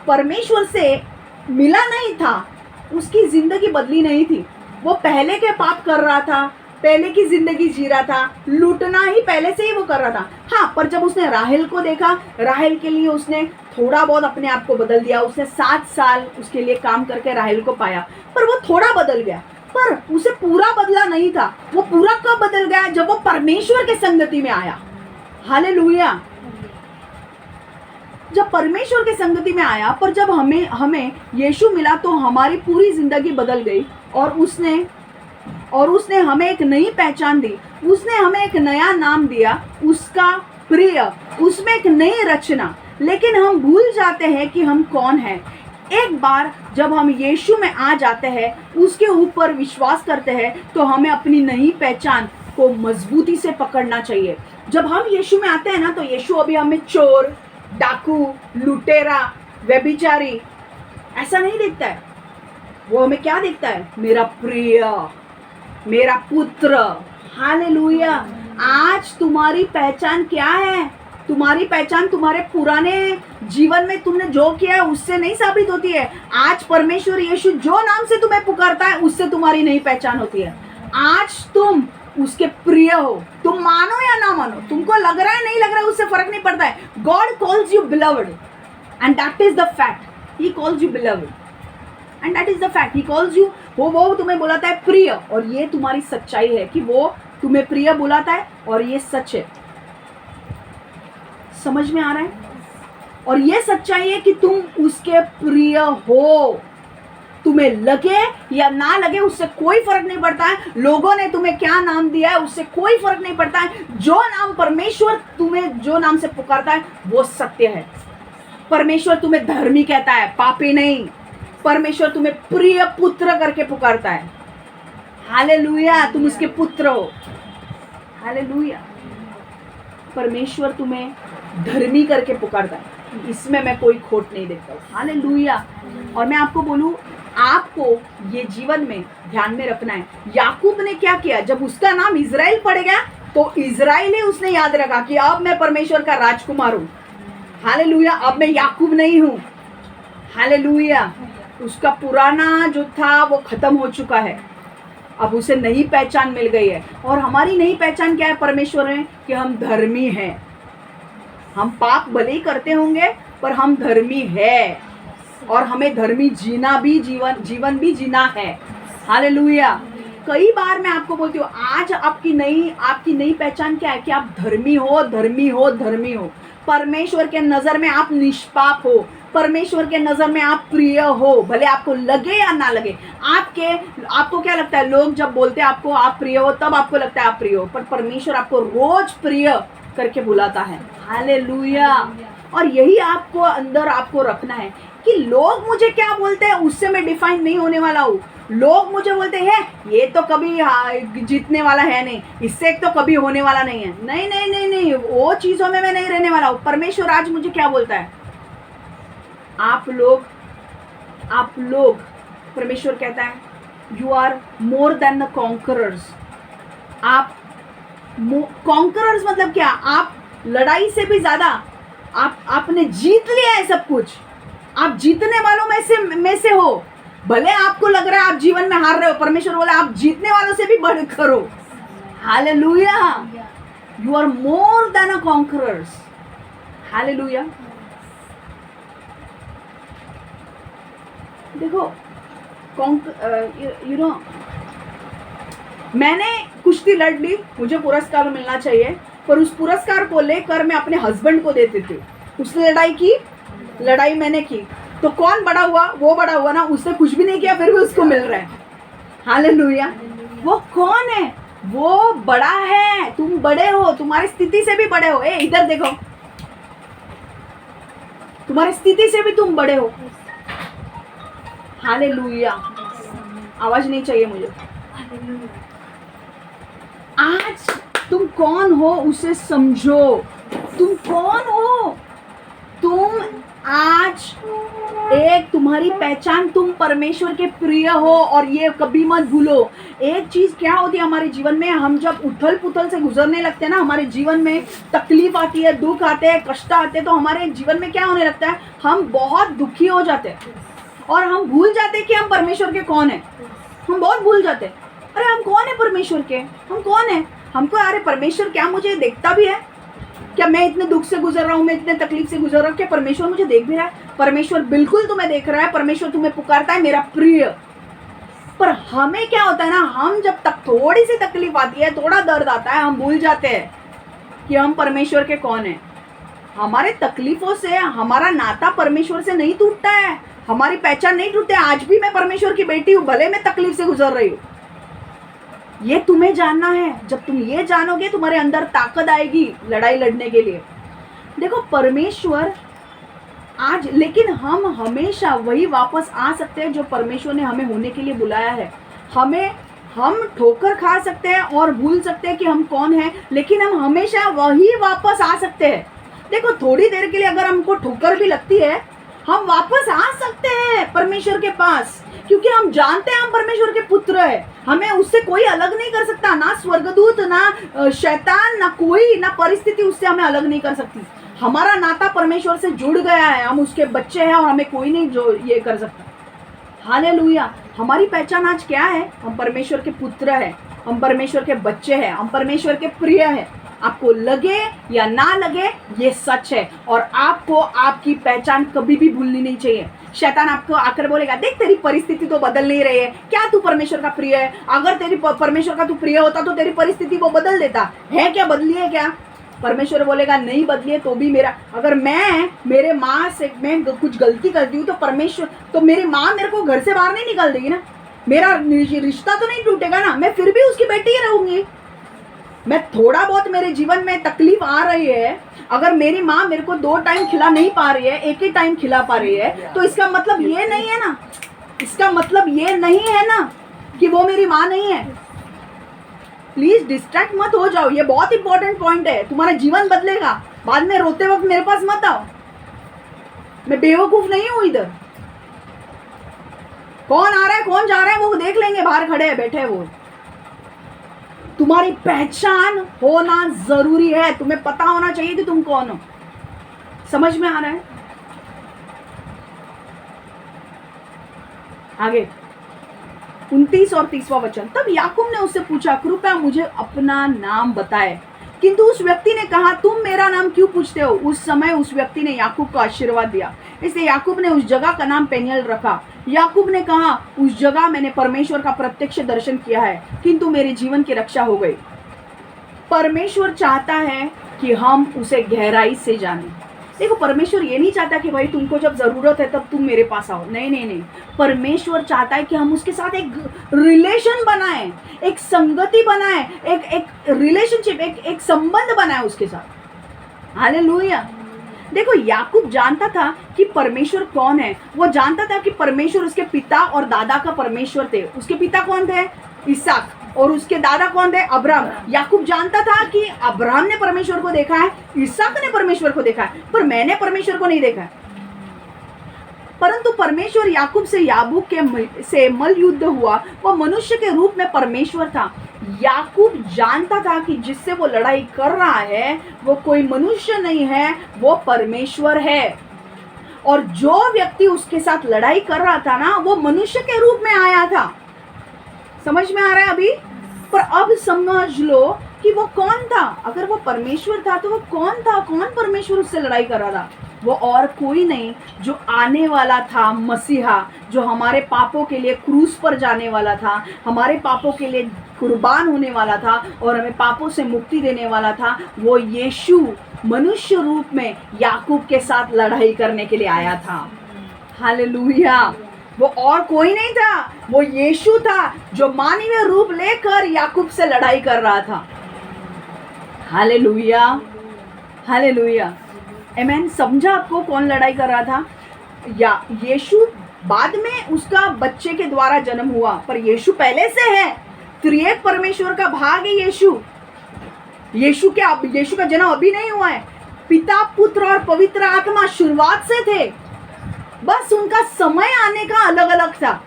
परमेश्वर से मिला नहीं था, उसकी जिंदगी बदली नहीं थी। वो पहले के पाप कर रहा था, पहले की जिंदगी जी रहा था, लूटना ही पहले से ही वो कर रहा था। हाँ, पर जब उसने राहेल को देखा, राहेल के लिए उसने थोड़ा बहुत अपने आप को बदल दिया। उसने 7 साल उसके लिए काम करके राहेल को पाया, पर वो थोड़ा बदल गया, पर उसे पूरा बदला नहीं था। वो पूरा कब बदल गया? जब वो परमेश्वर के संगति में आया। हालेलुया। जब परमेश्वर के संगति में आया, पर जब हमें हमें यीशु मिला तो हमारी पूरी जिंदगी बदल गई और उसने हमें एक नई पहचान दी। उसने हमें एक नया नाम दिया, उसका प्रिय, उसमें एक नई रचना। लेकिन हम भूल जाते हैं कि हम कौन हैं। एक बार जब हम यीशु में आ जाते हैं, उसके ऊपर विश्वास करते हैं, तो हमें अपनी नई पहचान को मजबूती से पकड़ना चाहिए। जब हम यीशु में आते हैं ना, तो यीशु अभी हमें चोर, डाकू, लुटेरा, व्यभिचारी ऐसा नहीं दिखता है। वो हमें क्या दिखता है? मेरा प्रिय, मेरा पुत्र। हालेलुया। आज तुम्हारी पहचान क्या है? तुम्हारी पहचान तुम्हारे पुराने जीवन में तुमने जो किया है उससे नहीं साबित होती है। आज परमेश्वर यीशु जो नाम से तुम्हें पुकारता है, उससे तुम्हारी नई पहचान होती है। आज तुम उसके प्रिय हो। तुम मानो या ना मानो, तुमको लग रहा है नहीं लग रहा है, उससे फर्क नहीं पड़ता है। God calls you beloved and that is the fact. He calls you beloved and that is the fact. He calls you, वो तुम्हें बुलाता है प्रिय, और ये तुम्हारी सच्चाई है कि वो तुम्हें प्रिय बुलाता है, और ये सच है। समझ में आ रहा है? और ये सच्चाई है कि तुम उसके प्रिय हो। तुम्हें लगे या ना लगे उससे कोई फर्क नहीं पड़ता है। लोगों ने तुम्हें क्या नाम दिया है उससे कोई फर्क नहीं पड़ता है। जो नाम परमेश्वर तुम्हें जो नाम से पुकारता है वो सत्य है। परमेश्वर तुम्हें धर्मी कहता है, पापी नहीं। परमेश्वर तुम्हें प्रिय पुत्र करके पुकारता है। हालेलुया। तुम उसके पुत्र हो। हालेलुया। परमेश्वर तुम्हें धर्मी करके पुकारता है, इसमें मैं कोई खोट नहीं देखता हूँ। हालेलुया। और मैं आपको बोलूं, आपको ये जीवन में ध्यान में रखना है। याकूब ने क्या किया? जब उसका नाम इजराइल पड़ गया तो इजराइली उसने याद रखा कि अब मैं परमेश्वर का राजकुमार हूँ। हालेलुया। अब मैं याकूब नहीं हूँ। हालेलुया। उसका पुराना जो था वो खत्म हो चुका है, अब उसे नई पहचान मिल गई है। और हमारी नई पहचान क्या है परमेश्वर में? कि हम धर्मी हैं। हम पाप भले ही करते होंगे पर हम धर्मी है, और हमें धर्मी जीना भी जीवन भी जीना है। हालेलुया। कई बार मैं आपको बोलती हूँ, आज आपकी नई पहचान क्या है? कि आप धर्मी हो, धर्मी हो, धर्मी हो। परमेश्वर के नजर में आप निष्पाप हो। परमेश्वर के नजर में आप प्रिय हो, भले आपको लगे या ना लगे। आपको क्या लगता है? लोग जब बोलते हैं आपको आप प्रिय हो, तब आपको लगता है आप प्रिय हो, पर परमेश्वर आपको रोज प्रिय करके बुलाता है। हालेलुया। और यही आपको अंदर आपको रखना है कि लोग मुझे क्या बोलते हैं उससे मैं डिफाइन नहीं होने वाला हूँ। लोग मुझे बोलते हैं ये तो कभी जीतने वाला है नहीं, इससे तो कभी होने वाला नहीं है। नहीं नहीं नहीं नहीं, वो चीजों में मैं नहीं रहने वाला हूँ। परमेश्वर आज मुझे क्या बोलता है? आप लोग परमेश्वर कहता है you are more than the conquerors. आप कॉन्करर्स मतलब क्या? आप लड़ाई से भी ज्यादा आपने जीत लिया है सब कुछ। आप जीतने वालों में से हो। भले आपको लग रहा है आप जीवन में हार रहे हो, परमेश्वर बोला आप जीतने वालों से भी बढ़कर हो। Hallelujah. You are more than a conquerors. Hallelujah. देखो यू नो, मैंने कुश्ती लड़ ली, मुझे पुरस्कार मिलना चाहिए, पर उस पुरस्कार को लेकर मैं अपने हस्बैंड को देती थी। उसने लड़ाई मैंने की, तो कौन बड़ा हुआ? वो बड़ा हुआ ना। उसने कुछ भी नहीं किया फिर भी उसको मिल रहा है। हालेलुया। वो कौन है? वो बड़ा है। तुम बड़े हो, तुम्हारी स्थिति से भी बड़े हो। इधर देखो, तुम्हारी स्थिति से भी तुम बड़े हो। हालेलुया। आवाज नहीं चाहिए मुझे। आज तुम कौन हो उसे समझो। तुम कौन हो? तुम आज तुम्हारी पहचान, तुम परमेश्वर के प्रिय हो। और ये कभी मत भूलो। एक चीज क्या होती है हमारे जीवन में, हम जब उथल पुथल से गुजरने लगते हैं ना, हमारे जीवन में तकलीफ आती है, दुख आते हैं, कष्ट आते हैं, तो हमारे जीवन में क्या होने लगता है? हम बहुत दुखी हो जाते हैं और हम भूल जाते हैं कि हम परमेश्वर के कौन है। हम बहुत भूल जाते हैं, अरे हम कौन है परमेश्वर के? हम कौन है? हमको अरे परमेश्वर क्या मुझे देखता भी है क्या? मैं इतने दुख से गुजर रहा हूँ, मैं इतने तकलीफ से गुजर रहा हूँ, क्या परमेश्वर मुझे देख भी रहा है? परमेश्वर बिल्कुल तुम्हें देख रहा है। परमेश्वर तुम्हें पुकारता है मेरा प्रिय। पर हमें क्या होता है ना, हम जब तक थोड़ी सी तकलीफ आती है, थोड़ा दर्द आता है, हम भूल जाते हैं कि हम परमेश्वर के कौन है। हमारे तकलीफों से हमारा नाता परमेश्वर से नहीं टूटता है, हमारी पहचान नहीं टूटती है। आज भी मैं परमेश्वर की बेटी हूँ, भले मैं तकलीफ से गुजर रही हूँ। ये तुम्हें जानना है। जब तुम ये जानोगे तुम्हारे अंदर ताकत आएगी लड़ाई लड़ने के लिए। देखो परमेश्वर आज, लेकिन हम हमेशा वही वापस आ सकते हैं जो परमेश्वर ने हमें होने के लिए बुलाया है। हम ठोकर खा सकते हैं और भूल सकते हैं कि हम कौन हैं, लेकिन हम हमेशा वही वापस आ सकते हैं। देखो थोड़ी देर के लिए अगर हमको ठोकर भी लगती है, हम वापस आ सकते हैं परमेश्वर के पास, क्योंकि हम जानते हैं हम परमेश्वर के पुत्र हैं। हमें उससे कोई अलग नहीं कर सकता, ना स्वर्गदूत, ना शैतान, ना कोई, ना परिस्थिति उससे हमें अलग नहीं कर सकती। हमारा नाता परमेश्वर से जुड़ गया है, हम उसके बच्चे हैं और हमें कोई नहीं जो ये कर सकता। हालेलुया। हमारी पहचान आज क्या है? हम परमेश्वर के पुत्र हैं, हम परमेश्वर के बच्चे हैं, हम परमेश्वर के प्रिय हैं। आपको लगे या ना लगे ये सच है, और आपको आपकी पहचान कभी भी भूलनी नहीं चाहिए। शैतान आपको आकर बोलेगा, देख तेरी परिस्थिति तो बदल नहीं रही है, क्या तू परमेश्वर का प्रिय है? अगर तेरी परमेश्वर का तू प्रिय होता तो तेरी परिस्थिति वो बदल देता है क्या? बदली है क्या? परमेश्वर बोलेगा नहीं बदली है तो भी मेरा, अगर मेरे माँ से मैं कुछ गलती करती हूँ तो परमेश्वर, तो मेरी माँ मेरे को घर से बाहर नहीं निकाल देगी ना, मेरा रिश्ता तो नहीं टूटेगा ना, मैं फिर भी उसकी बेटी ही रहूंगी। मैं थोड़ा बहुत मेरे जीवन में तकलीफ आ रही है, अगर मेरी माँ मेरे को 2 टाइम खिला नहीं पा रही है, एक ही टाइम खिला पा रही है, तो इसका मतलब ये नहीं है ना, इसका मतलब ये नहीं है ना कि वो मेरी माँ नहीं है। प्लीज डिस्ट्रैक्ट मत हो जाओ, ये बहुत इंपॉर्टेंट पॉइंट है। तुम्हारा जीवन बदलेगा। बाद में रोते वक्त मेरे पास मत आओ, मैं बेवकूफ नहीं हूं इधर। कौन आ रहा है कौन जा रहा है वो देख लेंगे, बाहर खड़े हैं बैठे हैं वो। तुम्हारी पहचान होना जरूरी है, तुम्हें पता होना चाहिए कि तुम कौन हो। समझ में आ रहा है? आगे 29 और 30वां वचन। तब याकूब ने उससे पूछा, कृपया मुझे अपना नाम बताए। किंतु उस व्यक्ति ने कहा, तुम मेरा नाम क्यों पूछते हो? उस समय उस व्यक्ति ने याकूब को आशीर्वाद दिया, इसलिए याकूब ने उस जगह का नाम पेनियल रखा। याकूब ने कहा, उस जगह मैंने परमेश्वर का प्रत्यक्ष दर्शन किया है, किंतु मेरे जीवन की रक्षा हो गई। परमेश्वर चाहता है कि हम उसे गहराई से जानें। देखो परमेश्वर ये नहीं चाहता कि भाई तुमको जब जरूरत है तब तुम मेरे पास आओ, नहीं नहीं नहीं। परमेश्वर चाहता है कि हम उसके साथ एक रिलेशन बनाएं, एक संगति बनाएं, एक रिलेशनशिप, एक संबंध बनाएं उसके साथ। हालेलुया। देखो याकूब जानता था कि परमेश्वर कौन है। वो जानता था कि परमेश्वर उसके पिता और दादा का परमेश्वर थे। उसके पिता कौन थे? इसहाक। और उसके दादा कौन थे? अब्राहम। याकूब जानता था कि अब्राहम ने परमेश्वर को देखा है, इसहाक ने परमेश्वर को देखा है, पर मैंने परमेश्वर को नहीं देखा है। परंतु परमेश्वर याकूब से याबूक से मल युद्ध हुआ, वह मनुष्य के रूप में परमेश्वर था। याकूब जानता था कि जिससे वो लड़ाई कर रहा है वो कोई मनुष्य नहीं है, वो परमेश्वर है। और जो व्यक्ति उसके साथ लड़ाई कर रहा था ना, वो मनुष्य के रूप में आया था। समझ में आ रहा है अभी? पर अब समझ लो कि वो कौन था। अगर वो परमेश्वर था तो वो कौन था? कौन परमेश्वर उससे लड़ाई कर रहा था? वो और कोई नहीं, जो आने वाला था मसीहा, जो हमारे पापों के लिए क्रूस पर जाने वाला था, हमारे पापों के लिए कुर्बान होने वाला था और हमें पापों से मुक्ति देने वाला था। वो यीशु मनुष्य रूप में याकूब के साथ लड़ाई करने के लिए आया था। हालेलुया। वो और कोई नहीं था, वो यीशु था जो मानवीय रूप लेकर याकूब से लड़ाई कर रहा था। हालेलुया, हालेलुया, आमीन। समझा आपको कौन लड़ाई कर रहा था? या यीशु बाद में उसका बच्चे के द्वारा जन्म हुआ, पर यीशु पहले से है। त्रिएक परमेश्वर का भाग है यीशु। यीशु का जन्म अभी नहीं हुआ है। पिता, पुत्र और पवित्र आत्मा शुरुआत से थे, बस उनका समय आने का अलग अलग था।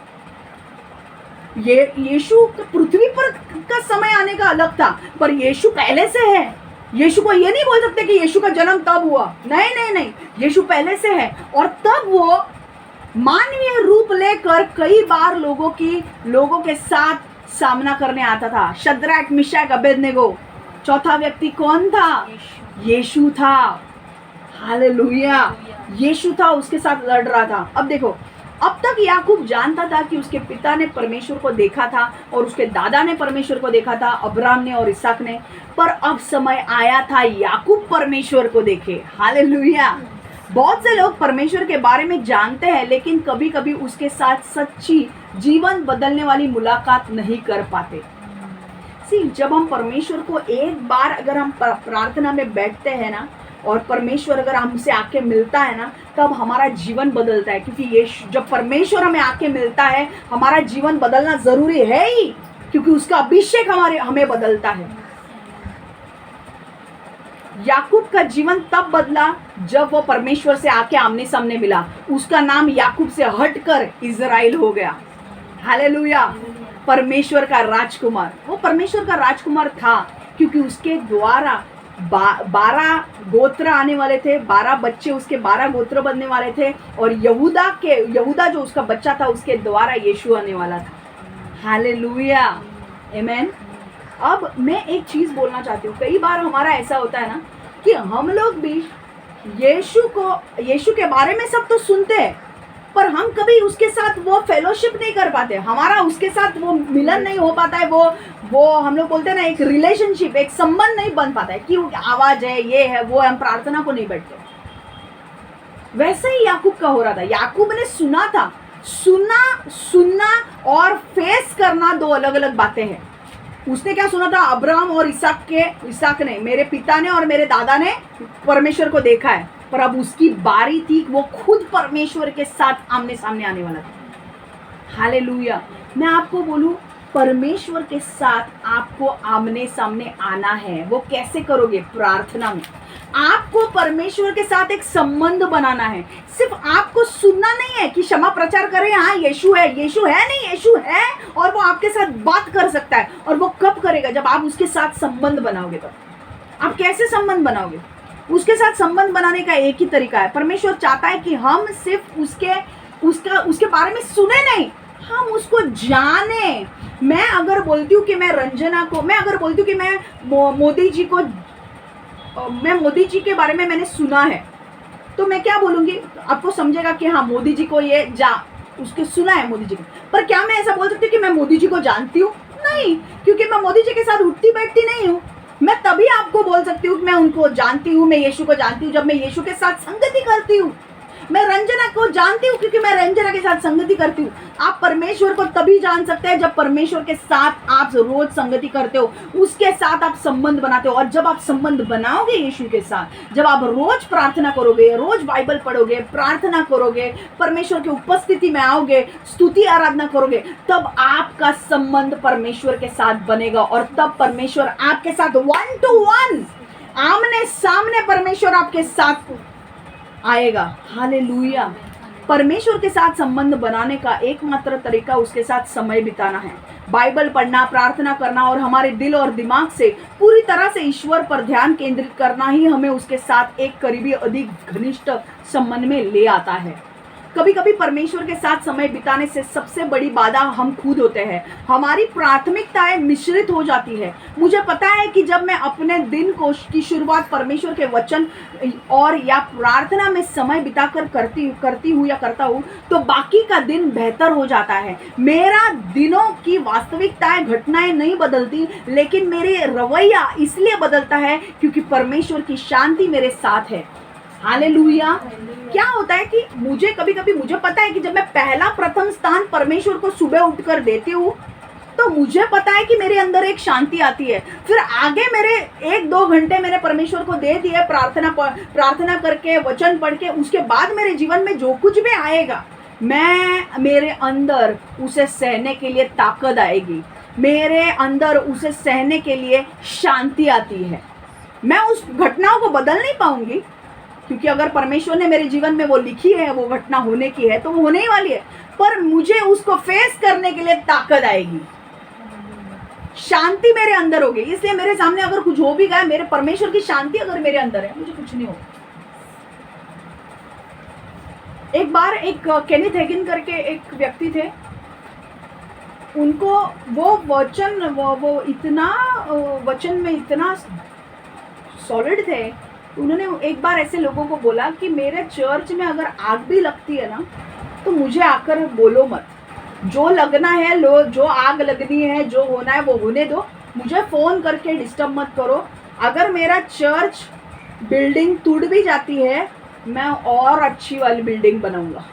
ये यीशु पृथ्वी पर का समय आने का अलग था, पर यीशु पहले से है। यीशु को ये नहीं बोल सकते कि यीशु का जन्म तब हुआ, नहीं नहीं नहीं। यीशु पहले से है और तब वो मानवीय रूप लेकर कई बार लोगों के साथ सामना करने आता था। Shadrach, मिशक, Abednego. चौथा व्यक्ति कौन था? यीशु था। हालेलुया। यीशु था, उसके साथ लड़ रहा था। अब देखो अब तक याकूब जानता था कि उसके पिता ने परमेश्वर को देखा था और उसके दादा ने परमेश्वर को देखा था, अब्राहम ने और इसहाक ने। पर अब समय आया था याकूब परमेश्वर को देखे। हालेलुया। बहुत से लोग परमेश्वर के बारे में जानते हैं, लेकिन कभी कभी उसके साथ सच्ची जीवन बदलने वाली मुलाकात नहीं कर पाते। जब हम परमेश्वर को एक बार अगर हम प्रार्थना में बैठते हैं ना, और परमेश्वर अगर हमसे आके मिलता है ना, तब हमारा जीवन बदलता है। क्योंकि ये जब परमेश्वर हमें आके मिलता है, हमारा जीवन बदलना जरूरी है ही, क्योंकि उसका अभिषेक हमें बदलता है। याकूब का जीवन तब बदला जब वो परमेश्वर से आके आमने सामने मिला। उसका नाम याकूब से हटकर इज़राइल हो गया। हालेलुया। परमेश्वर का राजकुमार, वो परमेश्वर का राजकुमार था क्योंकि उसके द्वारा 12 गोत्र आने वाले थे, 12 बच्चे उसके 12 गोत्र बनने वाले थे, और यहूदा जो उसका बच्चा था, उसके द्वारा यीशु आने वाला था। हालेलुया, आमेन। अब मैं एक चीज बोलना चाहती हूँ, कई बार हमारा ऐसा होता है ना कि हम लोग भी यीशु के बारे में सब तो सुनते हैं, पर हम कभी उसके साथ वो फेलोशिप नहीं कर पाते, हमारा उसके साथ वो मिलन नहीं हो पाता है, वो हम लोग बोलते हैं ना, एक रिलेशनशिप, एक संबंध नहीं बन पाता है कि आवाज है, ये है, वो है, हम प्रार्थना को नहीं बैठते। वैसे ही याकूब का हो रहा था। याकूब ने सुना था। सुनना और फेस करना दो अलग अलग बातें हैं। उसने क्या सुना था? अब्राहम और इसहाक ने, मेरे पिता ने और मेरे दादा ने परमेश्वर को देखा है, पर अब उसकी बारी थी, वो खुद परमेश्वर के साथ आमने सामने आने वाला था। हालेलुया। मैं आपको बोलूं, परमेश्वर के साथ आपको आमने सामने आना है। वो कैसे करोगे? प्रार्थना में। आपको परमेश्वर के साथ एक संबंध बनाना है। सिर्फ आपको सुनना नहीं है कि क्षमा प्रचार करें, हाँ यीशु है, यीशु है, नहीं यीशु है, और वो आपके साथ बात कर सकता है। और वो कब करेगा? जब आप उसके साथ संबंध बनाओगे। तो आप कैसे संबंध बनाओगे? उसके साथ संबंध बनाने का एक ही तरीका है। परमेश्वर चाहता है कि हम सिर्फ उसके बारे में सुने नहीं, हम उसको जाने। मैं अगर बोलती हूँ कि मैं अगर बोलती हूँ कि मैं मोदी जी के बारे में मैंने सुना है, तो मैं क्या बोलूंगी? आपको समझेगा कि हाँ, मोदी जी को उसके सुना है मोदी जी को। पर क्या मैं ऐसा बोल सकती हूँ कि मैं मोदी जी को जानती हूँ? नहीं, क्योंकि मैं मोदी जी के साथ उठती बैठती नहीं हूँ। मैं तभी आपको बोल सकती हूँ कि मैं उनको जानती हूँ, मैं यीशु को जानती हूँ, जब मैं यीशु के साथ संगति करती हूँ। मैं रंजना को जानती हूँ क्योंकि मैं रंजना के साथ संगति करती हूँ। आप परमेश्वर को तभी जान सकते हैं जब परमेश्वर के साथ आप रोज संगति करते हो, उसके साथ आप संबंध बनाते हो। और जब आप संबंध बनाओगे यीशु के साथ, जब आप रोज प्रार्थना करोगे, रोज बाइबल पढ़ोगे, प्रार्थना करोगे, परमेश्वर की उपस्थिति में आओगे, स्तुति आराधना करोगे, तब आपका संबंध परमेश्वर के साथ बनेगा। और तब परमेश्वर आपके साथ 1 to 1 आमने सामने परमेश्वर आपके साथ आएगा। हालेलुया। परमेश्वर के साथ संबंध बनाने का एकमात्र तरीका उसके साथ समय बिताना है। बाइबल पढ़ना, प्रार्थना करना और हमारे दिल और दिमाग से पूरी तरह से ईश्वर पर ध्यान केंद्रित करना ही हमें उसके साथ एक करीबी, अधिक घनिष्ठ संबंध में ले आता है। कभी कभी परमेश्वर के साथ समय बिताने से सबसे बड़ी बाधा हम खुद होते हैं। हमारी प्राथमिकताएं मिश्रित हो जाती है। मुझे पता है कि जब मैं अपने दिन की शुरुआत परमेश्वर के वचन और या प्रार्थना में समय बिताकर करती हूँ या करता हूँ, तो बाकी का दिन बेहतर हो जाता है। मेरा दिनों की वास्तविकताएं, घटनाएं नहीं बदलती, लेकिन मेरे रवैया इसलिए बदलता है क्योंकि परमेश्वर की शांति मेरे साथ है। हालेलुया। क्या होता है कि मुझे पता है कि जब मैं प्रथम स्थान परमेश्वर को सुबह उठकर देती हूँ, तो मुझे पता है कि मेरे अंदर एक शांति आती है। फिर आगे मेरे 1-2 घंटे मैंने परमेश्वर को दे दिए, प्रार्थना करके, वचन पढ़ के, उसके बाद मेरे जीवन में जो कुछ भी आएगा, मेरे अंदर उसे सहने के लिए ताकत आएगी, मेरे अंदर उसे सहने के लिए शांति आती है। मैं उस घटनाओं को बदल नहीं पाऊंगी, क्योंकि अगर परमेश्वर ने मेरे जीवन में वो लिखी है, वो घटना होने की है, तो वो होने ही वाली है। पर मुझे उसको फेस करने के लिए ताकत आएगी, शांति मेरे अंदर होगी। इसलिए मेरे सामने अगर कुछ हो भी गया, मेरे परमेश्वर की शांति अगर मेरे अंदर है, मुझे कुछ नहीं होगा। एक बार एक केनिथ हेगिन करके एक व्यक्ति थे, उनको वो वचन में इतना सॉलिड थे। उन्होंने एक बार ऐसे लोगों को बोला कि मेरे चर्च में अगर आग भी लगती है ना, तो मुझे आकर बोलो मत। जो लगना है लो, जो आग लगनी है, जो होना है वो होने दो। मुझे फ़ोन करके डिस्टर्ब मत करो। अगर मेरा चर्च बिल्डिंग टूट भी जाती है, मैं और अच्छी वाली बिल्डिंग बनाऊंगा।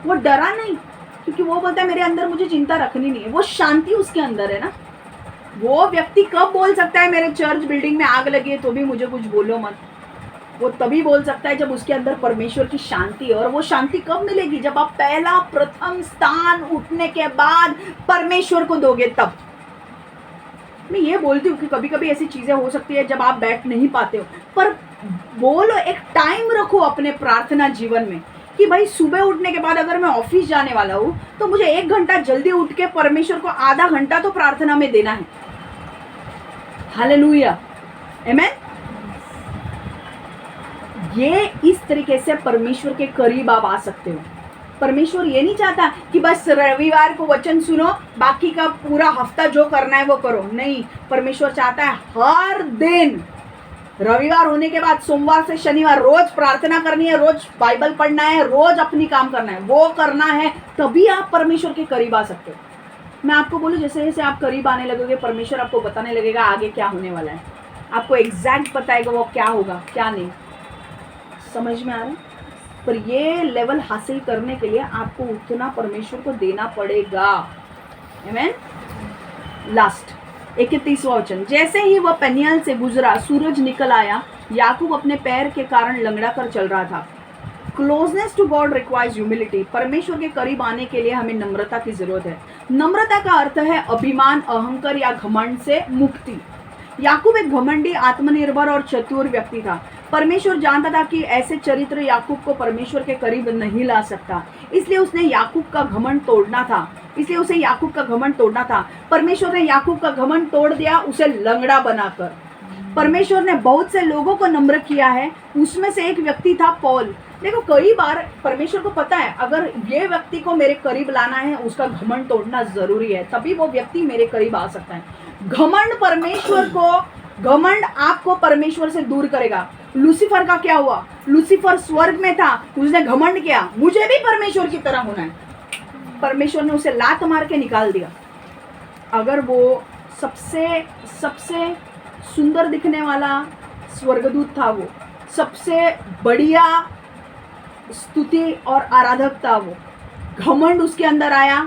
वो डरा नहीं, क्योंकि वो बोलता है मेरे अंदर मुझे चिंता रखनी नहीं है। वो शांति उसके अंदर है ना। वो व्यक्ति कब बोल सकता है मेरे चर्च बिल्डिंग में आग लगी है तो भी मुझे कुछ बोलो मत? वो तभी बोल सकता है जब उसके अंदर परमेश्वर की शांति है। और वो शांति कब मिलेगी? जब आप पहला प्रथम स्थान उठने के बाद परमेश्वर को दोगे तब। मैं ये बोलती हूँ कि कभी कभी ऐसी चीजें हो सकती है जब आप बैठ नहीं पाते हो, पर बोलो, एक टाइम रखो अपने प्रार्थना जीवन में कि भाई सुबह उठने के बाद अगर मैं ऑफिस जाने वाला हूँ तो मुझे 1 घंटा जल्दी उठ के परमेश्वर को आधा घंटा तो प्रार्थना में देना है। हालेलुया, आमेन। ये इस तरीके से परमेश्वर के करीब आप आ सकते हो। परमेश्वर ये नहीं चाहता कि बस रविवार को वचन सुनो, बाकी का पूरा हफ्ता जो करना है वो करो। नहीं, परमेश्वर चाहता है हर दिन, रविवार होने के बाद सोमवार से शनिवार रोज प्रार्थना करनी है, रोज बाइबल पढ़ना है, रोज अपनी काम करना है, वो करना है, तभी आप परमेश्वर के करीब आ सकते हो। मैं आपको बोलूं, जैसे जैसे आप करीब आने लगोगे परमेश्वर आपको बताने लगेगा आगे क्या होने वाला है। आपको एग्जैक्ट बताएगा वो क्या होगा क्या नहीं। समझ में आ रहा है? पर ये लेवल हासिल करने के लिए आपको उतना परमेश्वर को देना पड़ेगा। आमेन। लास्ट 31वां वचन, जैसे ही वह पेनियल से गुजरा सूरज निकल आया। याकूब अपने पैर के कारण लंगड़ा कर चल रहा था। Closeness to God requires humility. परमेश्वर के करीब आने के लिए हमें नम्रता की जरूरत है। नम्रता का अर्थ है अभिमान, अहंकार या घमंड से मुक्ति। याकूब एक घमंडी, आत्मनिर्भर और चतुर व्यक्ति था। परमेश्वर जानता था कि ऐसे चरित्र याकूब को परमेश्वर के करीब नहीं ला सकता, इसलिए उसने याकूब का घमंड तोड़ना था। इसलिए उसे याकूब का घमंड तोड़ना था। परमेश्वर ने याकूब का घमंड तोड़ दिया, उसे लंगड़ा बनाकर। परमेश्वर ने बहुत से लोगों को नम्र किया है, उसमें से एक व्यक्ति था पौल। देखो, कई बार परमेश्वर को पता है अगर ये व्यक्ति को मेरे करीब लाना है, उसका घमंड तोड़ना जरूरी है, तभी वो व्यक्ति मेरे करीब आ सकता है। घमंड आपको परमेश्वर से दूर करेगा। लूसीफर का क्या हुआ? लूसीफर स्वर्ग में था, उसने घमंड किया, मुझे भी परमेश्वर की तरह होना है। परमेश्वर ने उसे लात मार के निकाल दिया। अगर वो सबसे सुंदर दिखने वाला स्वर्गदूत था, वो सबसे बढ़िया स्तुति और आराधक था, वो घमंड उसके अंदर आया,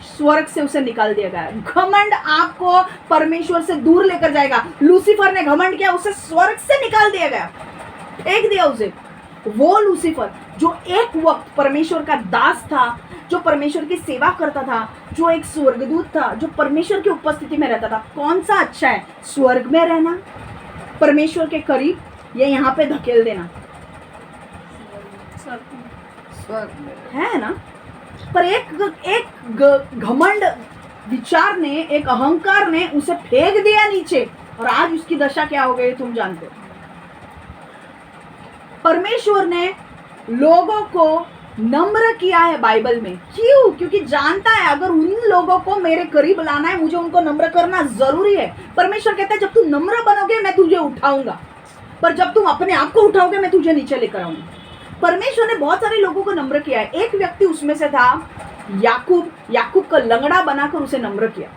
स्वर्ग से उसे निकाल दिया गया। घमंड आपको परमेश्वर से दूर लेकर जाएगा। लूसीफर ने घमंड किया, उसे स्वर्ग से निकाल दिया गया, फेंक दिया उसे। वो लूसीफर जो एक वक्त परमेश्वर का दास था, जो परमेश्वर की सेवा करता था, जो एक स्वर्गदूत था, जो परमेश्वर की उपस्थिति में रहता था, कौन सा अच्छा है? स्वर्ग में रहना, परमेश्वर के करीब, ये यहाँ पे धकेल देना? स्वर्ग है ना। पर एक घमंड विचार ने, एक अहंकार ने उसे फेंक दिया नीचे, और आज उसकी दशा क्या हो गई तुम जानते हो। परमेश्वर ने लोगों को नम्र किया है बाइबल में। क्यों? क्योंकि जानता है अगर उन लोगों को मेरे करीब लाना है, मुझे उनको नम्र करना जरूरी है। परमेश्वर कहता है जब तुम नम्र बनोगे मैं तुझे उठाऊंगा, पर जब तुम अपने आप को उठाओगे मैं तुझे नीचे लेकर आऊंगा। परमेश्वर ने बहुत सारे लोगों को नम्र किया है। एक व्यक्ति उसमें से था याकूब। याकूब का लंगड़ा बनाकर उसे नम्र किया।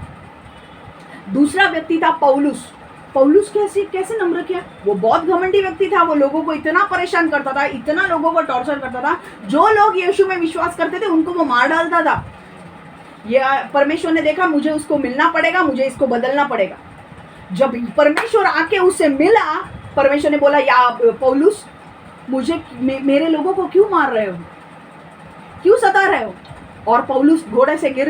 दूसरा व्यक्ति था पौलुस। पौलुस कैसे नम्र किया? वो बहुत घमंडी व्यक्ति था। वो लोगों को इतना परेशान करता था, इतना लोगों को टॉर्चर करता था। जो लोग यीशु में विश्वास करते थे उनको वो मार डालता था। ये परमेश्वर ने देखा मुझे उसको मिलना पड़ेगा, मुझे इसको बदलना पड़ेगा। जब परमेश्वर आके उससे मिला, परमेश्वर ने बोला या पौलुस, मुझे मेरे लोगों को क्यों मार रहे हो, क्यों सता रहे हो? और पौलुस घोड़े से गिर